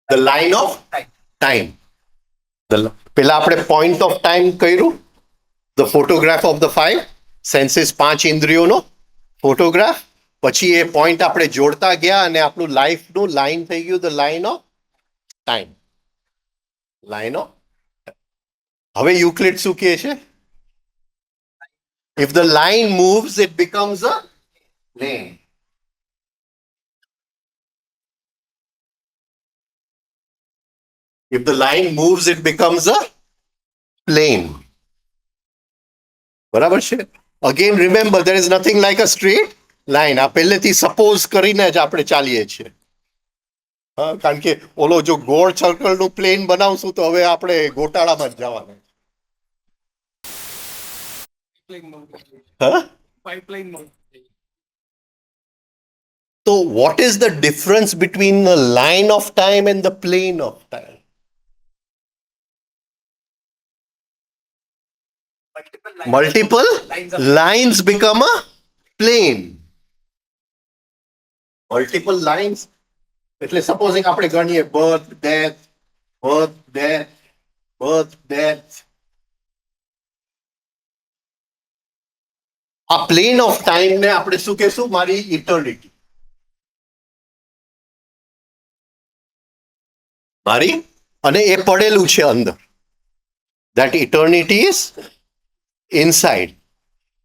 [SPEAKER 1] The line of time. પેલા આપણે પોઈન્ટ ઓફ ટાઈમ કર્યું, the photograph of the 5 senses, 5 ઇન્દ્રિયોનો ફોટોગ્રાફ. પછી એ પોઈન્ટ આપણે જોડતા ગયા અને આપણું લાઈફનું લાઈન થઈ ગયું the line of time, line of. હવે યુક્લિડ શું કહે છે? If the line moves it becomes a plane. If the line moves, it becomes a plane. બરાબર છે? Again, remember, there is nothing like a straight line. આ પહેલેથી suppose કરીને જ આપણે ચાલીએ છીએ. હા, કારણ કે ઓલો જો ગોળ સર્કલનું પ્લેન બનાવશું તો હવે આપણે ગોટાળામાં જ જવાના. હા.
[SPEAKER 3] પાઇપલાઇનમાં
[SPEAKER 1] તો what is the difference between the line of time and the plane of time? Multiple lines become a plane. Multiple lines એટલે સપોઝિંગ આપણે ગણીએ birth death, birth death, birth death. આ પ્લેન ઓફ ટાઈમ ને આપણે શું કહેશું? મારી eternity. મારી, અને એ પડેલું છે અંદર. That eternity is inside.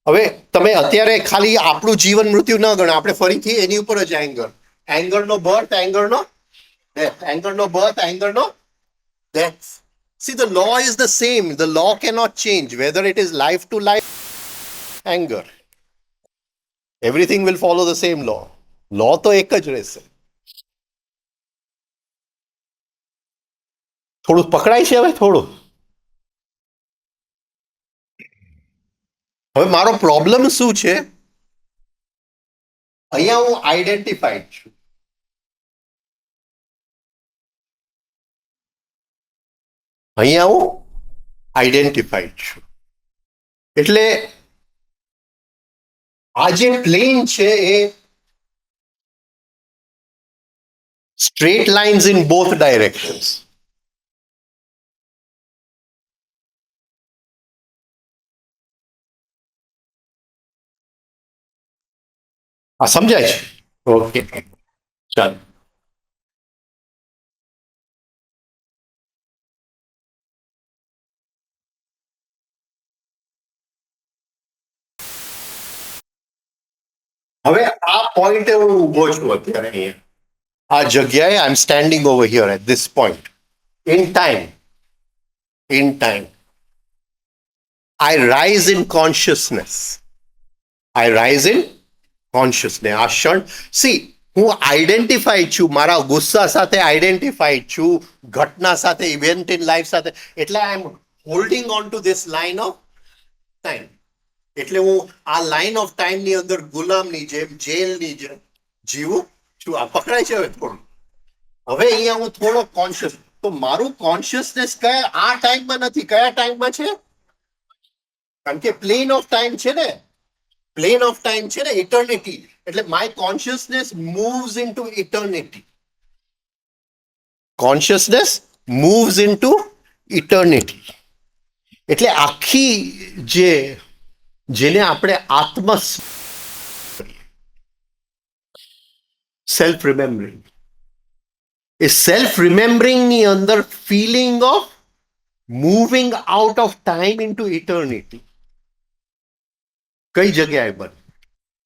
[SPEAKER 1] હવે તમે અત્યારે ખાલી આપણું જીવન મૃત્યુ ન ગણો, આપણે ફરીથી એની ઉપર જ એંગરનો બર્થ, એંગરનો ડેથ, એંગરનો બર્થ, એંગરનો death. See, the law is the same. The law cannot change, whether it is life to life, anger. Everything will follow the same law. Law તો એક જ રહેશે. થોડું પકડાય છે હવે? થોડું. હવે મારો પ્રોબ્લેમ શું છે? અહીંયા હું આઈડેન્ટિફાઈડ છું. અહીંયા હું આઈડેન્ટિફાઈડ છું. એટલે આ જે પ્લેન છે એ straight lines in both directions. આ સમજાય છે? ઓકે, ચાલો. હવે આ પોઈન્ટે હું ઊભો છું અત્યારે અહીંયા. આ જગ્યાએ I am standing over here at this point in time. In time I rise in consciousness. I rise in consciousness. આ ક્ષણ સી હું આઈડેન્ટિફાઈડ છું, મારા ગુસ્સા સાથે આઈડેન્ટિફાઈડ છું, ઘટના સાથે, ઇવેન્ટ ઇન લાઈફ સાથે. એટલે I am holding on to this line of time. એટલે હું આ લાઇન ઓફ ટાઈમની અંદર ગુલામની જેમ, જેલની જેમ જીવું છું. આ પકડાય છે હવે થોડું? હવે અહીંયા હું થોડો કોન્શિયસ. તો મારું કોન્શિયસનેસ કયા આ ટાઈમમાં નથી, કયા ટાઈમમાં છે? કારણ કે પ્લેન ઓફ ટાઈમ છે ને, પ્લેન ઓફ ટાઈમ છે ને, ઇટર્નિટી. એટલે my consciousness moves into eternity. Consciousness moves into eternity. એટલે આખી જેને આપણે સેલ્ફ રિમેમ્બરિંગ, એ સેલ્ફ રિમેમ્બરિંગ ની અંદર feeling of moving out of time into eternity કઈ જગ્યાએ બને?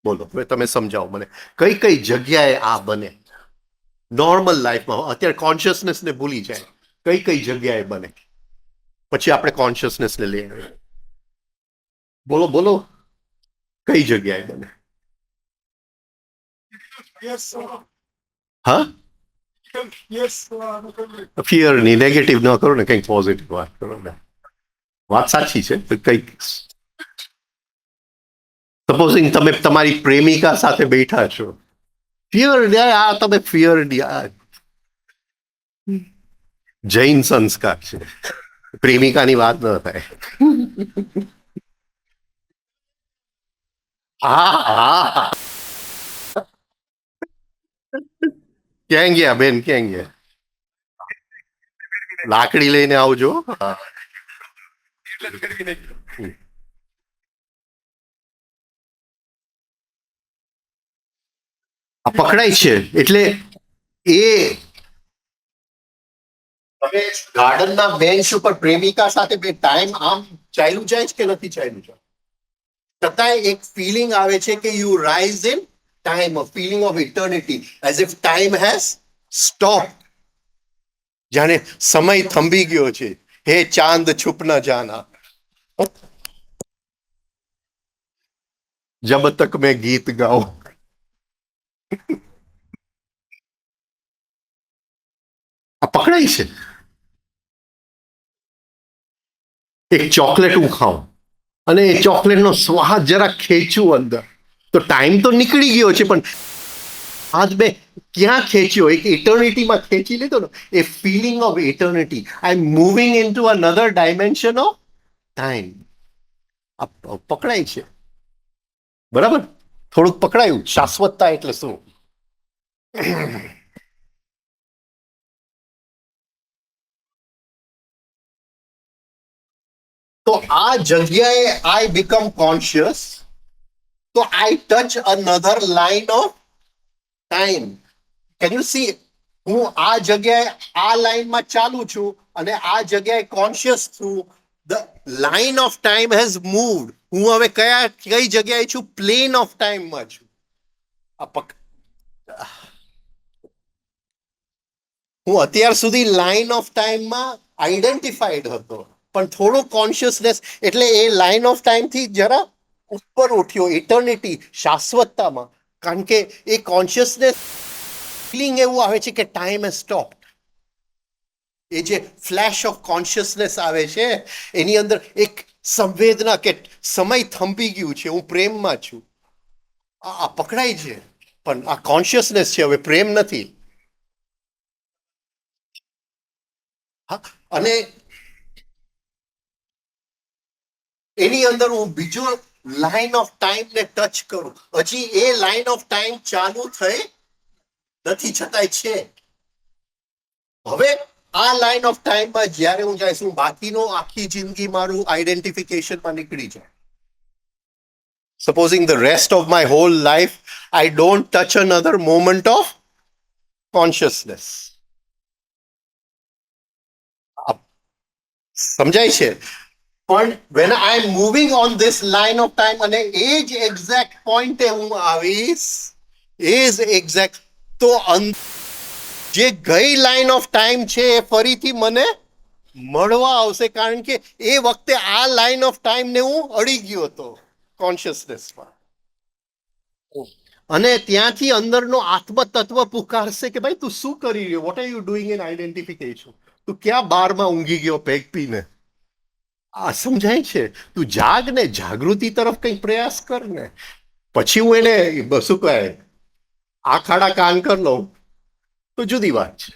[SPEAKER 1] બોલો, હવે તમે સમજાવો મને. કઈ કઈ જગ્યાએ આ બને નોર્મલ લાઈફમાં? અત્યારે કોન્શિયસનેસ ને ભૂલી જાય, કઈ કઈ જગ્યાએ બને? પછી આપણે કોન્શિયસનેસ ને લઈ આવીએ. બોલો બોલો, કઈ જગ્યાએ બને? હા, ફિયર ની નેગેટિવ ન કરો ને, કંઈક પોઝિટિવ વાત કરો ને. વાત સાચી છે. કંઈક સપોઝિંગ તમે તમારી પ્રેમિકા સાથે બેઠા છો, ફિયર, આ તમે ફિયર, જૈન સંસ્કાર છે, પ્રેમિકાની વાત ન થાય. હા હા, ક્યાં ગયા બેન, ક્યાં ગયા? લાકડી લઈને આવજો. હા. આ પકડાય છે. એટલે એ તમે ગાર્ડનના બેન્ચ ઉપર પ્રેમિકા સાથે બે ટાઈમ આમ ચાલ્યું જાય છે કે નથી ચાલ્યું જાય? છતાંય એક ફિલિંગ આવે છે કે you rise in time, a feeling of eternity, as if time has stop. જાણે સમય થંભી ગયો છે. હે ચાંદ છુપ ન જાના, જબ તક મેં ગીત ગાઉં. આ પકડાય છે. એક ચોકલેટ હું ખાઉં અને એ ચોકલેટનો સ્વાદ જરા ખેંચું અંદર, તો ટાઈમ તો નીકળી ગયો છે, પણ આજ મેં ક્યાં ખેંચ્યો? એક ઇટર્નિટીમાં ખેંચી લીધો ને. A feeling of eternity, I am moving in to another dimension of time. આ પકડાય છે, બરાબર? થોડુંક પકડાયું. શાશ્વતતા એટલે શું? તો આ જગ્યાએ આઈ બીકમ કોન્શિયસ, તો I touch another line of time. Can you see? હું આ જગ્યાએ આ લાઈનમાં ચાલુ છું અને આ જગ્યાએ કોન્શિયસ છું. The line of time has moved. હું હવે કઈ જગ્યાએ છું? પ્લેન ઓફ ટાઈમમાં છું. હું અત્યાર સુધી લાઈન ઓફ ટાઈમમાં આઈડેન્ટિફાઈડ હતો, પણ થોડો કોન્શિયસનેસ એટલે એ લાઈન ઓફ ટાઈમથી જરા ઉપર ઉઠ્યો ઇટર્નિટી, શાશ્વતતામાં. કારણ કે એ કોન્શિયસનેસ ફિલિંગ એવું આવે છે કે ટાઈમ હેઝ સ્ટોપ્ડ. એ જે ફ્લેશ ઓફ કોન્શિયસનેસ આવે છે એની અંદર એક સંવેદના કે સમય થંભી ગયું છે, હું પ્રેમમાં છું. આ પકડાય છે, પણ આ કોન્શિયસનેસ છે, હવે પ્રેમ નથી. અને એની અંદર હું બીજો લાઈન ઓફ ટાઈમ ને ટચ કરું. હજી એ લાઈન ઓફ ટાઈમ ચાલુ થઈ નથી, છતાંય છે. હવે આ લાઈન ઓફ ટાઈમમાં જ્યારે હું જઈશ, હું બાકીનો આખી જિંદગી મારું આઈડેન્ટિફિકેશનમાં નીકળી જાય. Supposing the rest of my whole life I don't touch another moment of consciousness. સમજાય છે? પણ when I am moving on this line of time અને એ જ એક્ઝેક્ટ પોઈન્ટે હું આવીશ, એ જ એક્ઝેક્ટ, તો જે ગઈ લાઈન ઓફ ટાઈમ છે એ ફરીથી મને મળવા આવશે, કારણ કે એ વખતે આ લાઈન ઓફ ટાઈમને હું અડી ગયો હતો કોન્શિયસનેસમાં. અને ત્યાંથી અંદરનો આત્મતત્વ પુકારશે કે ભાઈ તું શું કરી રહ્યો? What are you doing in identification? તું ક્યાં બારમાં ઊંઘી ગયો પેગ પીને? આ સમજાય છે? તું જાગ ને, જાગૃતિ તરફ કંઈક પ્રયાસ કર ને. પછી હું એને શું કહે આ ખાડા કાન કર લઉં તો જુદી વાત છે,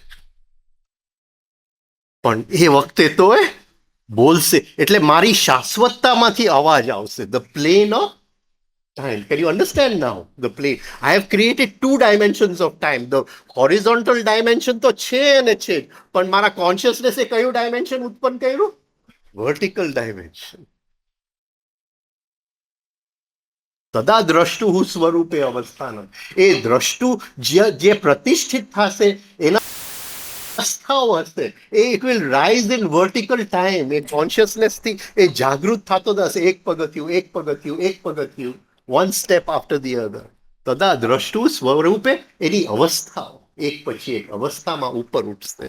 [SPEAKER 1] પણ એ વખતે તો એ બોલશે. એટલે મારી શાશ્વતતામાંથી અવાજ આવશે. The plane of time. Can you understand now? The plane. I have created two dimensions of time. The horizontal dimension તો છે અને છે, પણ મારા કોન્શિયસનેસ એ કયું ડાયમેન્શન ઉત્પન્ન કર્યું? Vertical dimension. તદા દ્રષ્ટુ હું સ્વરૂપે અવસ્થાન. એ દ્રષ્ટુ જે પ્રતિષ્ઠિત થશે એના અવસ્થાઓ હશે, એ it will rise in vertical time. એ કોન્શિયસનેસથી એ જાગૃત થતો જશે, એક પગથિયું, એક પગથિયું, એક પગથિયું, one step after the other. તદા દ્રષ્ટુ સ્વરૂપે એની અવસ્થાઓ એક પછી એક અવસ્થામાં ઉપર ઉઠશે.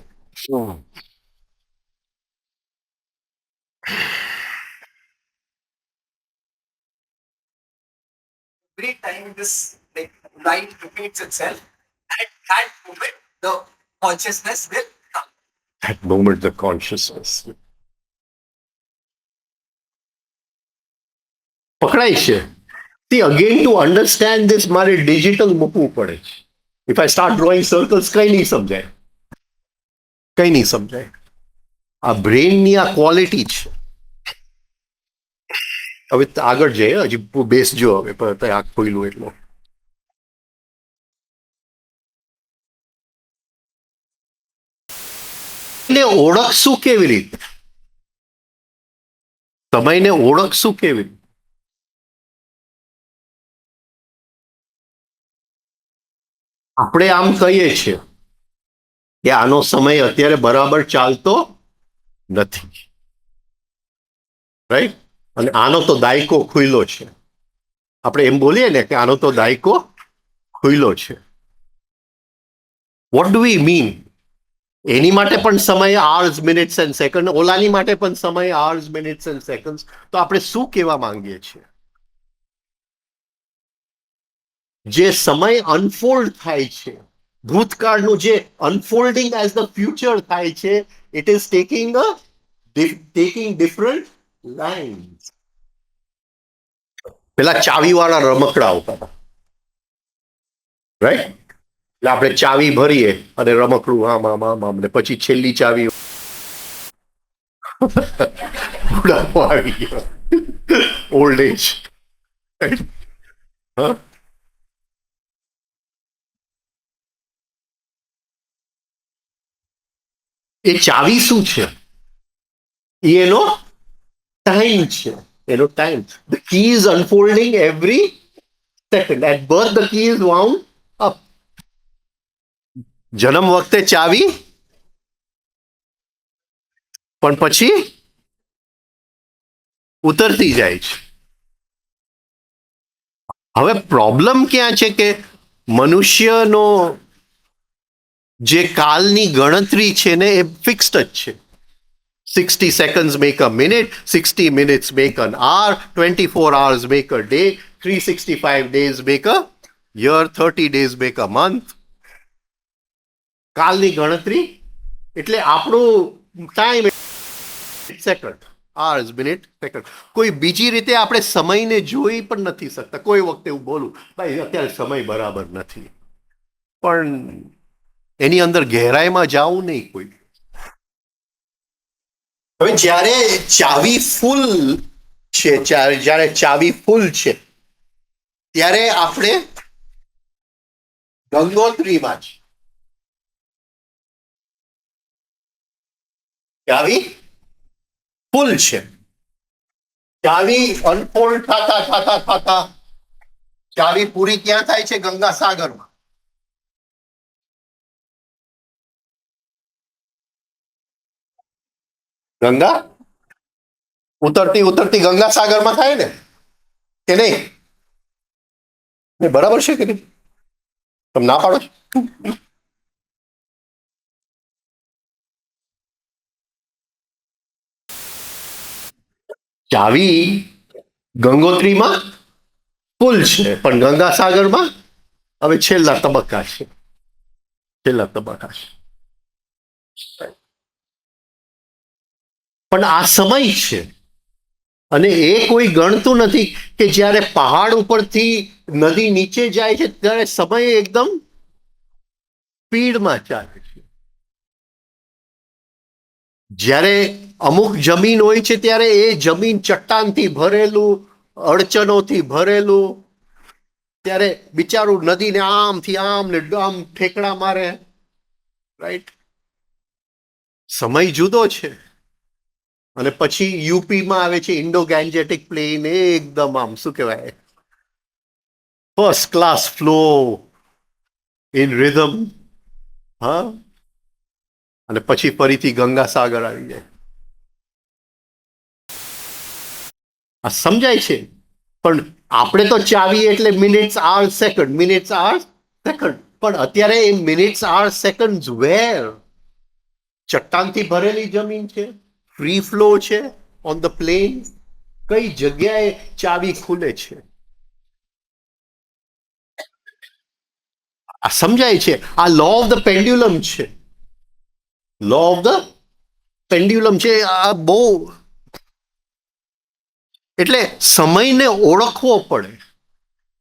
[SPEAKER 2] Every time this like line repeats itself, at that moment the consciousness will come.
[SPEAKER 1] That moment the consciousness. પકડાય છે? See, again to understand this મારે ડિજિટલ મૂકવું પડે છે. If I start drawing circles, કઈ નહીં સમજાય, કઈ નહીં સમજાય. આ બ્રેનની આ ક્વોલિટી છે. હવે આગળ જઈએ, હજી બેસજો હવે, આંખ ખોઈલું એટલો. ને ઓળખશું કેવી રીતે? સમયને ઓળખશું કેવી રીતે? આપણે આમ કહીએ છીએ કે આનો સમય અત્યારે બરાબર ચાલતો નથી, રાઈટ? અને આનો તો દાયકો ખુલ્લો છે. આપણે એમ બોલીએ ને કે આનો તો દાયકો ખુલ્લો છે. What do we mean? એની માટે પણ સમય hours, minutes and seconds, ઓલાની માટે પણ સમય hours, minutes and seconds. તો આપણે શું કહેવા માંગીએ છીએ? જે સમય અનફોલ્ડ થાય છે ભૂતકાળનું જે અનફોલ્ડિંગ એઝ ધ ફ્યુચર થાય છે, it is taking different lines. પેલા ચાવી વાળા રમકડા આવતા હતા, રાઈટ? એટલે આપણે ચાવી ભરીએ અને રમકડું આમ આમ આમ આમ, ને પછી છેલ્લી ચાવી બુઢાપો આવી ગયો, ઓલ્ડ એજ. હા, એ ચાવી શું છે? એ એનો ટાઈમ છે, એનો time. The key is unfolding every second. At birth the key is wound up. જન્મ વખતે ચાવી, પણ પછી ઉતરતી જાય છે. હવે પ્રોબ્લેમ ક્યાં છે કે મનુષ્યનો જે કાલની ગણતરી છે ને એ ફિક્સ્ડ જ છે. 60 seconds make a minute, 60 minutes make an hour, 24 hours make a day, 365 days make a year, 30 days make a month. કાલની ગણતરી એટલે આપણું time second, hours, minute, second. કોઈ બીજી રીતે આપણે સમયને જોઈ પણ નથી શકતા. કોઈ વખતે હું બોલું, ભાઈ અત્યારે સમય બરાબર નથી, પણ એની અંદર ગહેરાઈમાં જાવું નહીં કોઈ. હવે જ્યારે ચાવી ફૂલ છે, જ્યારે ચાવી ફૂલ છે, ત્યારે આપણે ગંગોત્રીમાં છે. ચાવી ફૂલ છે. ચાવી અનફોલ્ડ થતા થતા થતા ચાવી પૂરી ક્યાં થાય છે? ગંગા સાગરમાં. ગંગા ઉતરતી ઉતરતી ગંગા સાગરમાં થાય ને, કે નહીં? બરાબર છે કે નહીં? તમે ના પાડો છો? ચાવી ગંગોત્રીમાં ફૂલ છે, પણ ગંગા સાગરમાં હવે છેલ્લા તબક્કા છે. છેલ્લા તબક્કા છે. પણ આ સમય છે, અને એ કોઈ ગણતું નથી કે જ્યારે પહાડ ઉપરથી નદી નીચે જાય છે ત્યારે સમય એકદમ સ્પીડમાં ચાલે છે. જ્યારે અમુક જમીન હોય છે ત્યારે એ જમીન ચટ્ટાનથી ભરેલું, અડચણોથી ભરેલું, ત્યારે બિચારું નદીને આમથી આમ ને આમ ઠેકડા મારે, રાઈટ? સમય જુદો છે. અને પછી યુપીમાં આવે છે ઇન્ડો ગેન્જેટિક પ્લેન, એકદમ આમ શું કહેવાય, first class flow in rhythm. હા, અને પછી ફરીથી ગંગા સાગર આવી જાય. આ સમજાય છે? પણ આપણે તો ચાવી એટલે minutes, or, second, minutes, or, second. પણ અત્યારે એ મિનિટ્સ, આર, સેકન્ડ વેર? ચટ્ટાનથી ભરેલી જમીન છે, ફ્રી ફ્લો છે ઓન ધ પ્લેન. કઈ જગ્યાએ ચાવી ખુલે છે? આ સમજાય છે? આ લો ઓફ ધ પેન્ડ્યુલમ છે. લો ઓફ ધ પેન્ડ્યુલમ છે. આ બહુ, એટલે સમયને ઓળખવો પડે.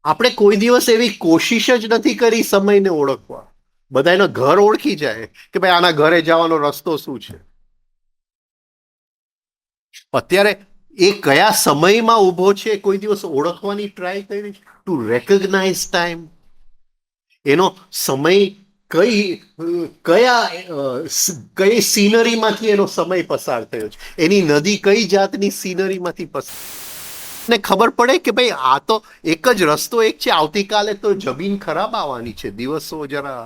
[SPEAKER 1] આપણે કોઈ દિવસ એવી કોશિશ જ નથી કરી સમયને ઓળખવા. બધા એના ઘર ઓળખી જાય કે ભાઈ આના ઘરે જવાનો રસ્તો શું છે. અત્યારે એ કયા સમયમાં ઊભો છે કોઈ દિવસ ઓળખવાની ટ્રાય કરી? To recognise time. એનો સમય કઈ સીનરીમાંથી એનો સમય પસાર થયો છે, એની નદી કઈ જાતની સીનરીમાંથી પસાર. ને ખબર પડે કે ભાઈ આ તો એક જ રસ્તો એક છે. આવતીકાલે તો જમીન ખરાબ આવવાની છે, દિવસો જરા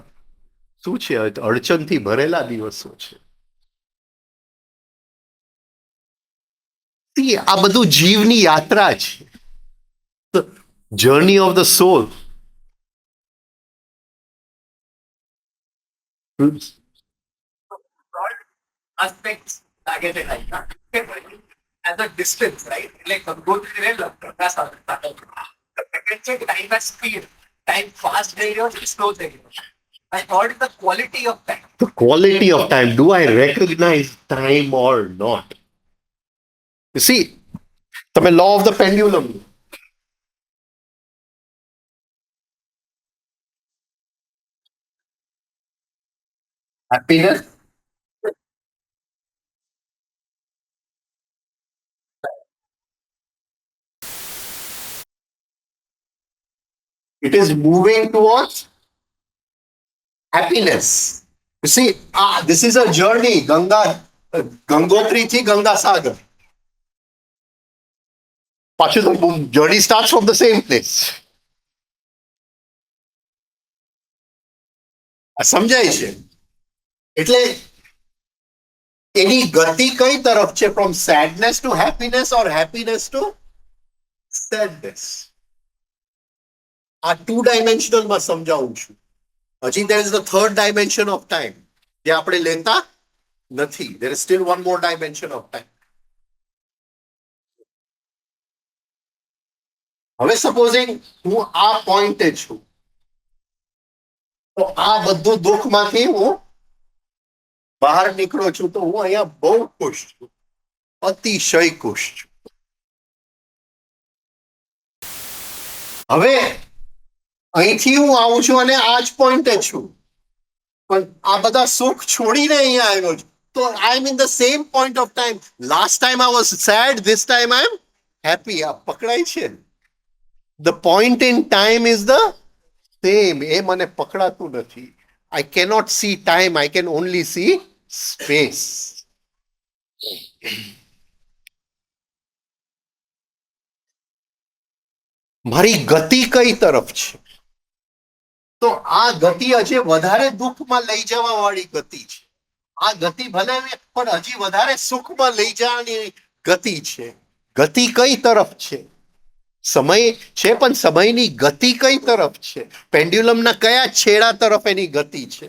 [SPEAKER 1] શું છે, અડચણથી ભરેલા દિવસો છે. આ બધું જીવની યાત્રા છે, journey of the solve.
[SPEAKER 2] aspects targeted like that. As a distance, right? Like Gangotri rail, Ganga Sagar. The second check time has speed. Time fast થઈ રહ્યો છે, slow થઈ રહ્યો છે. My third is the quality of time.
[SPEAKER 1] The quality of time. Do I recognize time or not? You see, તમે law of the pendulum. Happiness. It is moving towards happiness. You see, this is a journey. Gangotri thi Ganga Sagar. પાછું તો journey starts from the same place. આ સમજાય છે? એટલે એની ગતિ કઈ તરફ છે? From sadness to happiness or happiness to sadness. આ 2 dimensional માં સમજાવું છું. હજી there is the third dimension of time જે આપણે લેતા નથી. There is still one more dimension of time. હવે સપોઝિંગ હું આ પોઈન્ટે છું તો આ બધું દુઃખમાંથી હું બહાર નીકળો છું તો હું અહીંયા બહુ ખુશ છું, અતિશય ખુશ છું. હવે અહીંથી હું આવું છું અને આ જ પોઈન્ટે છું, પણ આ બધા સુખ છોડીને અહીંયા આવ્યો છું તો I am in the same point of time. Last time I was sad, this time I am happy. આ પકડાય છે? The point in time is the same. એ મને પકડાતું નથી. I cannot see time, I can only see space. મારી ગતિ કઈ તરફ છે? તો આ ગતિ હજી વધારે દુઃખમાં લઈ જવા વાળી ગતિ છે. આ ગતિ ભલે પણ હજી વધારે સુખમાં લઈ જવાની ગતિ છે. ગતિ કઈ તરફ છે? સમય છે પણ સમયની ગતિ કઈ તરફ છે? પેન્ડ્યુલમના કયા છેડા તરફ એની ગતિ છે?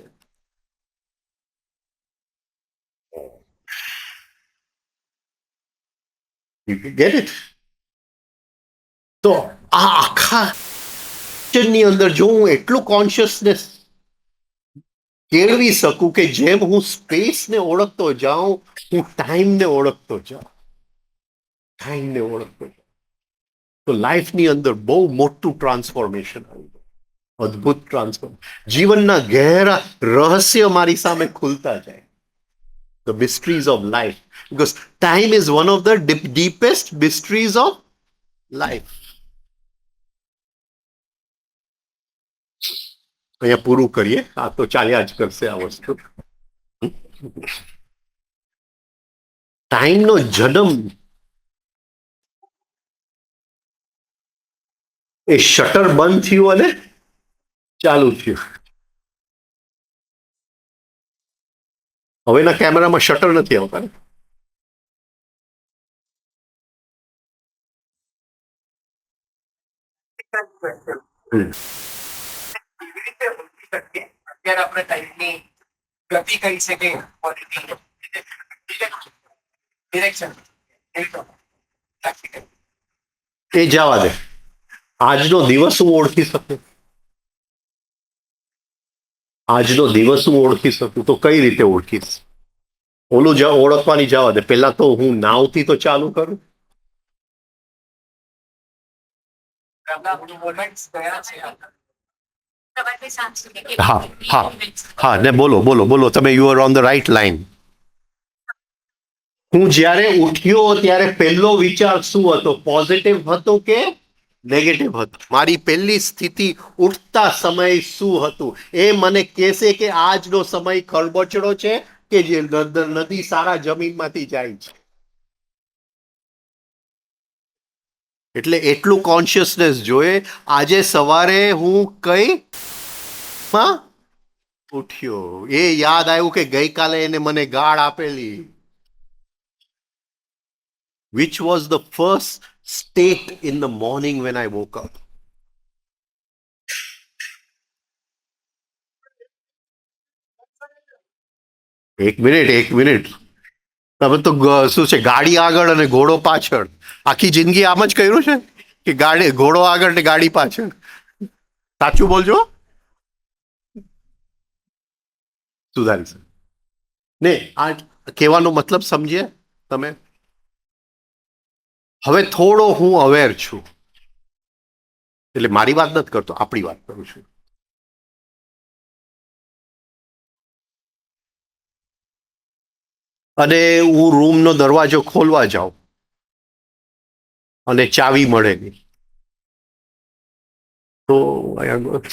[SPEAKER 1] You get it? તો આ આખા ની અંદર જો હું એટલું કોન્શિયસનેસ કેળવી શકું કે જેમ હું સ્પેસને ઓળખતો જાઉં, હું ટાઈમને ઓળખતો જાઉં, ટાઈમને ઓળખતો જાઉં, તો લાઈફની અંદર બહુ મોટું ટ્રાન્સફોર્મેશન આવ્યું, અદ્ભુત ટ્રાન્સફોર્મ. જીવનના ગહેરા રહસ્ય મારી સામે ખુલતા જાય. The mysteries of life, because time is one of the deepest mysteries of life. અહીંયા પૂરું કરીએ. આ તો ચાલ્યા જ કરશે આ વસ્તુ. ટાઈમનો જન્મ એ શટર બંધ થયું અને ચાલુ થયું. હવેના કેમેરામાં શટર નથી આવતા ને?
[SPEAKER 2] અત્યારે આપણે ટાઈમની ગતિ કઈ છે કે ડિરેક્શન
[SPEAKER 1] એ જવા દે. આજનો દિવસ હું ઓળખી શકું? આજનો દિવસ હું ઓળખી શકું તો કઈ રીતે ઓળખીશ? ઓલું ઓળખવાની જવા દે. પેલા તો હું નાવથી તો ચાલુ કરું. હા હા હા ને બોલો બોલો બોલો. તમે you are on the right line. હું જ્યારે ઉઠ્યો ત્યારે પહેલો વિચાર શું હતો? પોઝિટિવ હતો કે નેગેટિવ હતો? મારી પહેલી સ્થિતિ ઉઠતા સમય શું હતું? એ મને કહેશે કે આજનો સમય ખરબચડો છે કે જે નદી સારા જમીનમાંથી જાય છે. એટલે એટલું કોન્શિયસનેસ જોઈએ. આજે સવારે હું કઈ ઉઠ્યો એ યાદ આવ્યું કે ગઈકાલે એને મને ગાળ આપેલી. Which was the first state in the morning when I woke up? એક મિનિટ. તમે તો શું છે, ગાડી આગળ અને ઘોડો પાછળ. આખી જિંદગી આમ જ કર્યું છે કે ઘોડો આગળ ને ગાડી પાછળ? સાચું બોલજો. સુધારી શકે. ને આ કહેવાનો મતલબ સમજે તમે? હવે થોડો હું અવેર છું, એટલે મારી વાત નથી કરતો, આપણી વાત કરું છું. અને હું રૂમનો દરવાજો ખોલવા જાઉં અને ચાવી મળે નહીં, તો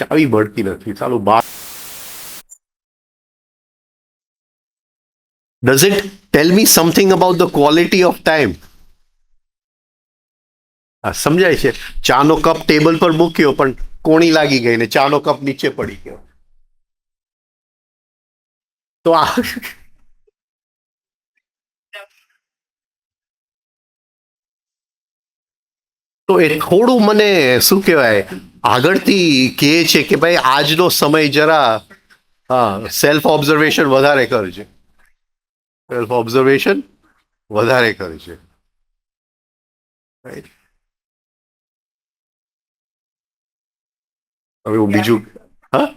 [SPEAKER 1] ચાવી મળતી નથી, ચાલો બહાર. Does it tell me something about the quality of time? સમજાય છે? ચાનો કપ ટેબલ પર મૂક્યો પણ કોણી લાગી ગઈ ને ચાનો કપ નીચે પડી ગયો, તો આ તો એ થોડું મને શું કહેવાય આગળથી કહે છે કે ભાઈ આજનો સમય જરા સેલ્ફ ઓબ્ઝર્વેશન વધારે કરજે, સેલ્ફ ઓબ્ઝર્વેશન વધારે કરજે. Right? હવે હું બીજું હા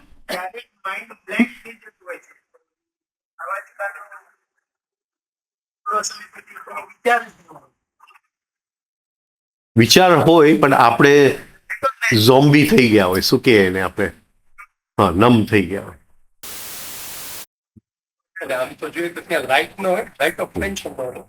[SPEAKER 1] વિચાર હોય પણ આપણે ઝોમ્બી થઈ ગયા હોય, શું કહે એને આપણે, હા, નમ થઈ ગયા હોય.
[SPEAKER 3] એટલે આમ તો જોઈએ તો ત્યાં લાઇટ નો હોય, લાઇટ ઓફ ટેન્શન નો હોય.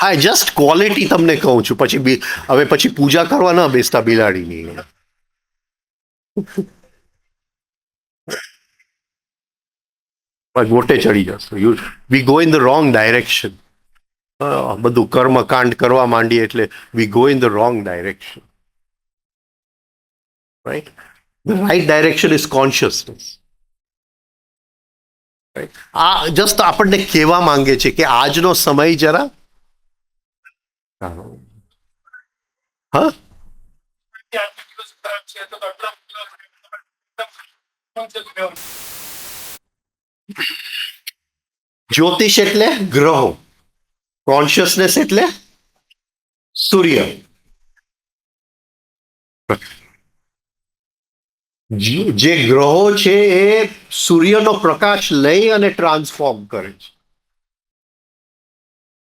[SPEAKER 1] હા, જસ્ટ ક્વોલિટી તમને કહું છું, પછી હવે પછી પૂજા કરવા ના બેસતા બિલાડીની. ગોટે ચડી જશો. We go in the wrong direction. બધું કર્મકાંડ કરવા માંડીએ એટલે we go in the wrong direction. Right? The right direction is consciousness. આ જસ્ટ આપણને કહેવા માંગે છે કે આજનો સમય જરા હા જ્યોતિષ એટલે ગ્રહો, કોન્શિયસનેસ એટલે સૂર્ય. જે ગ્રહો છે એ સૂર્યનો પ્રકાશ લઈ અને ટ્રાન્સફોર્મ કરે છે.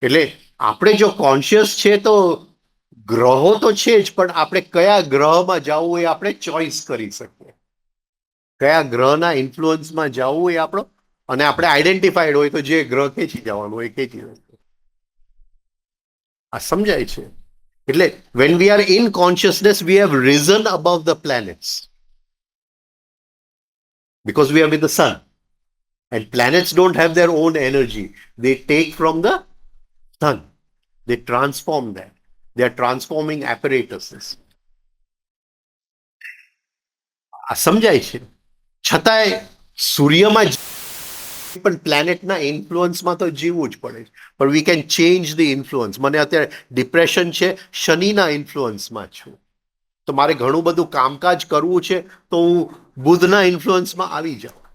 [SPEAKER 1] એટલે આપણે જો કોન્શિયસ છે તો ગ્રહો તો છે જ, પણ આપણે કયા ગ્રહમાં જવું એ આપણે ચોઈસ કરી શકીએ, કયા ગ્રહના ઇન્ફ્લુઅન્સમાં જવું એ આપણો, અને આપણે આઈડેન્ટિફાઈડ હોય તો જે ગ્રહ ખેંચી જવાનું હોય ખેંચી જશે. આ સમજાય છે? એટલે when we are in consciousness we have reason above the planets, because we are with the sun, and planets don't have their own energy, they take from the sun, they transform that, they are transforming apparatuses. આ સમજાય છે? છતાંય સૂર્યમાં પણ પ્લેનેટના ઇન્ફ્લુઅન્સમાં તો જીવવું જ પડે છે, પણ we can change the influence. મને અત્યારે ડિપ્રેશન છે, શનિના ઇન્ફ્લુઅન્સમાં છું, તો મારે ઘણું બધું કામકાજ કરવું છે, તો હું બુધના ઇન્ફ્લુઅન્સમાં આવી જાઉં.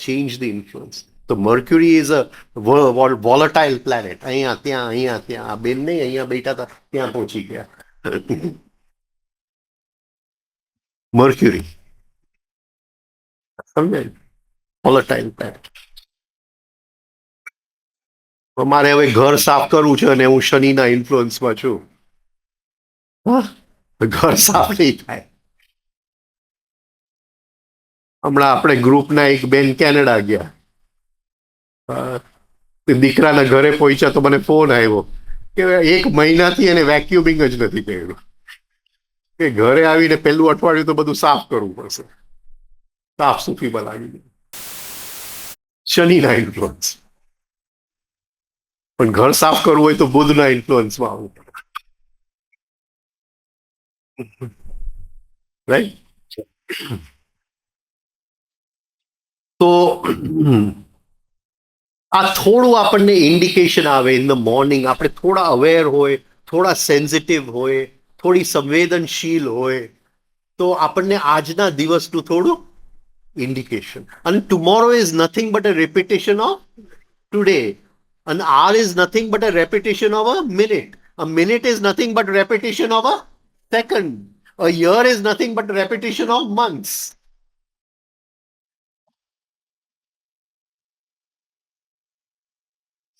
[SPEAKER 1] Change the influence. તો Mercury is a volatile planet. અહીંયા ત્યાં આ બેન નહીં અહીંયા બેઠા હતા ત્યાં પહોંચી ગયા. મર્ક્યુરી સમજાય? Volatile planet. મારે હવે ઘર સાફ કરવું છે અને હું શનિના ઇન્ફ્લુઅન્સમાં છું, ઘર સાફ નહીં થાય. હમણાં આપણે ગ્રુપના એક બેન કેનેડા ગયા, દીકરાના ઘરે પહોંચ્યા તો મને ફોન આવ્યો કે 1 મહિનાથી એને વેક્યુમિંગ જ નથી કર્યું, કે ઘરે આવીને પહેલું અઠવાડિયું તો બધું સાફ કરવું પડશે, સાફ સુફીમાં લાગી ગયું. શનિના ઇન્ફ્લુઅન્સ. પણ ઘર સાફ કરવું હોય તો બુધના ઇન્ફ્લુઅન્સમાં આવવું પડે. રાઈટ? તો આ થોડું આપણને ઇન્ડિકેશન આવે ઇન ધ મોર્નિંગ, આપણે થોડા અવેર હોય, થોડા સેન્સિટિવ હોય, થોડી સંવેદનશીલ હોય, તો આપણને આજના દિવસનું થોડું ઇન્ડિકેશન. અને tomorrow is nothing but a repetition of today. And hour is nothing but a repetition of a minute. A minute is nothing but repetition of a second. A year is nothing but repetition of months.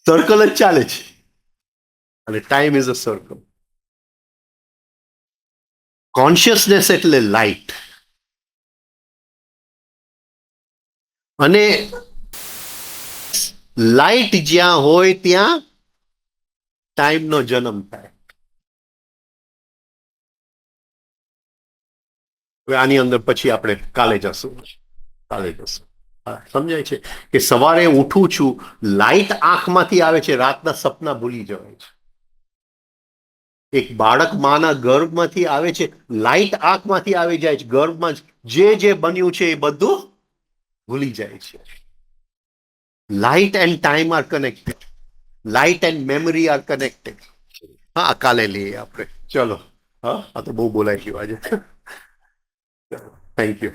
[SPEAKER 1] Circle જ ચાલે છે અને time is a circle. Consciousness એટલે light. અને light જ્યાં હોય ત્યાં ટાઈમનો જન્મ થાય. હવે આની અંદર પછી આપણે કાલે જશું. સમજાય છે કે સવારે ઉઠું છું, લાઇટ આંખમાંથી આવે છે, રાતના સપના ભૂલી જવાય છે. એક બાળક માના ગર્ભમાંથી આવે છે, લાઇટ આંખમાંથી આવી જાય છે, ગર્ભમાં જે બન્યું છે એ બધું ભૂલી જાય છે. Light and time are connected. Light and memory are connected. હા, કાલે લઈએ આપણે. ચલો. હા, આ તો બહુ બોલાઈ ગયું આજે. Thank you.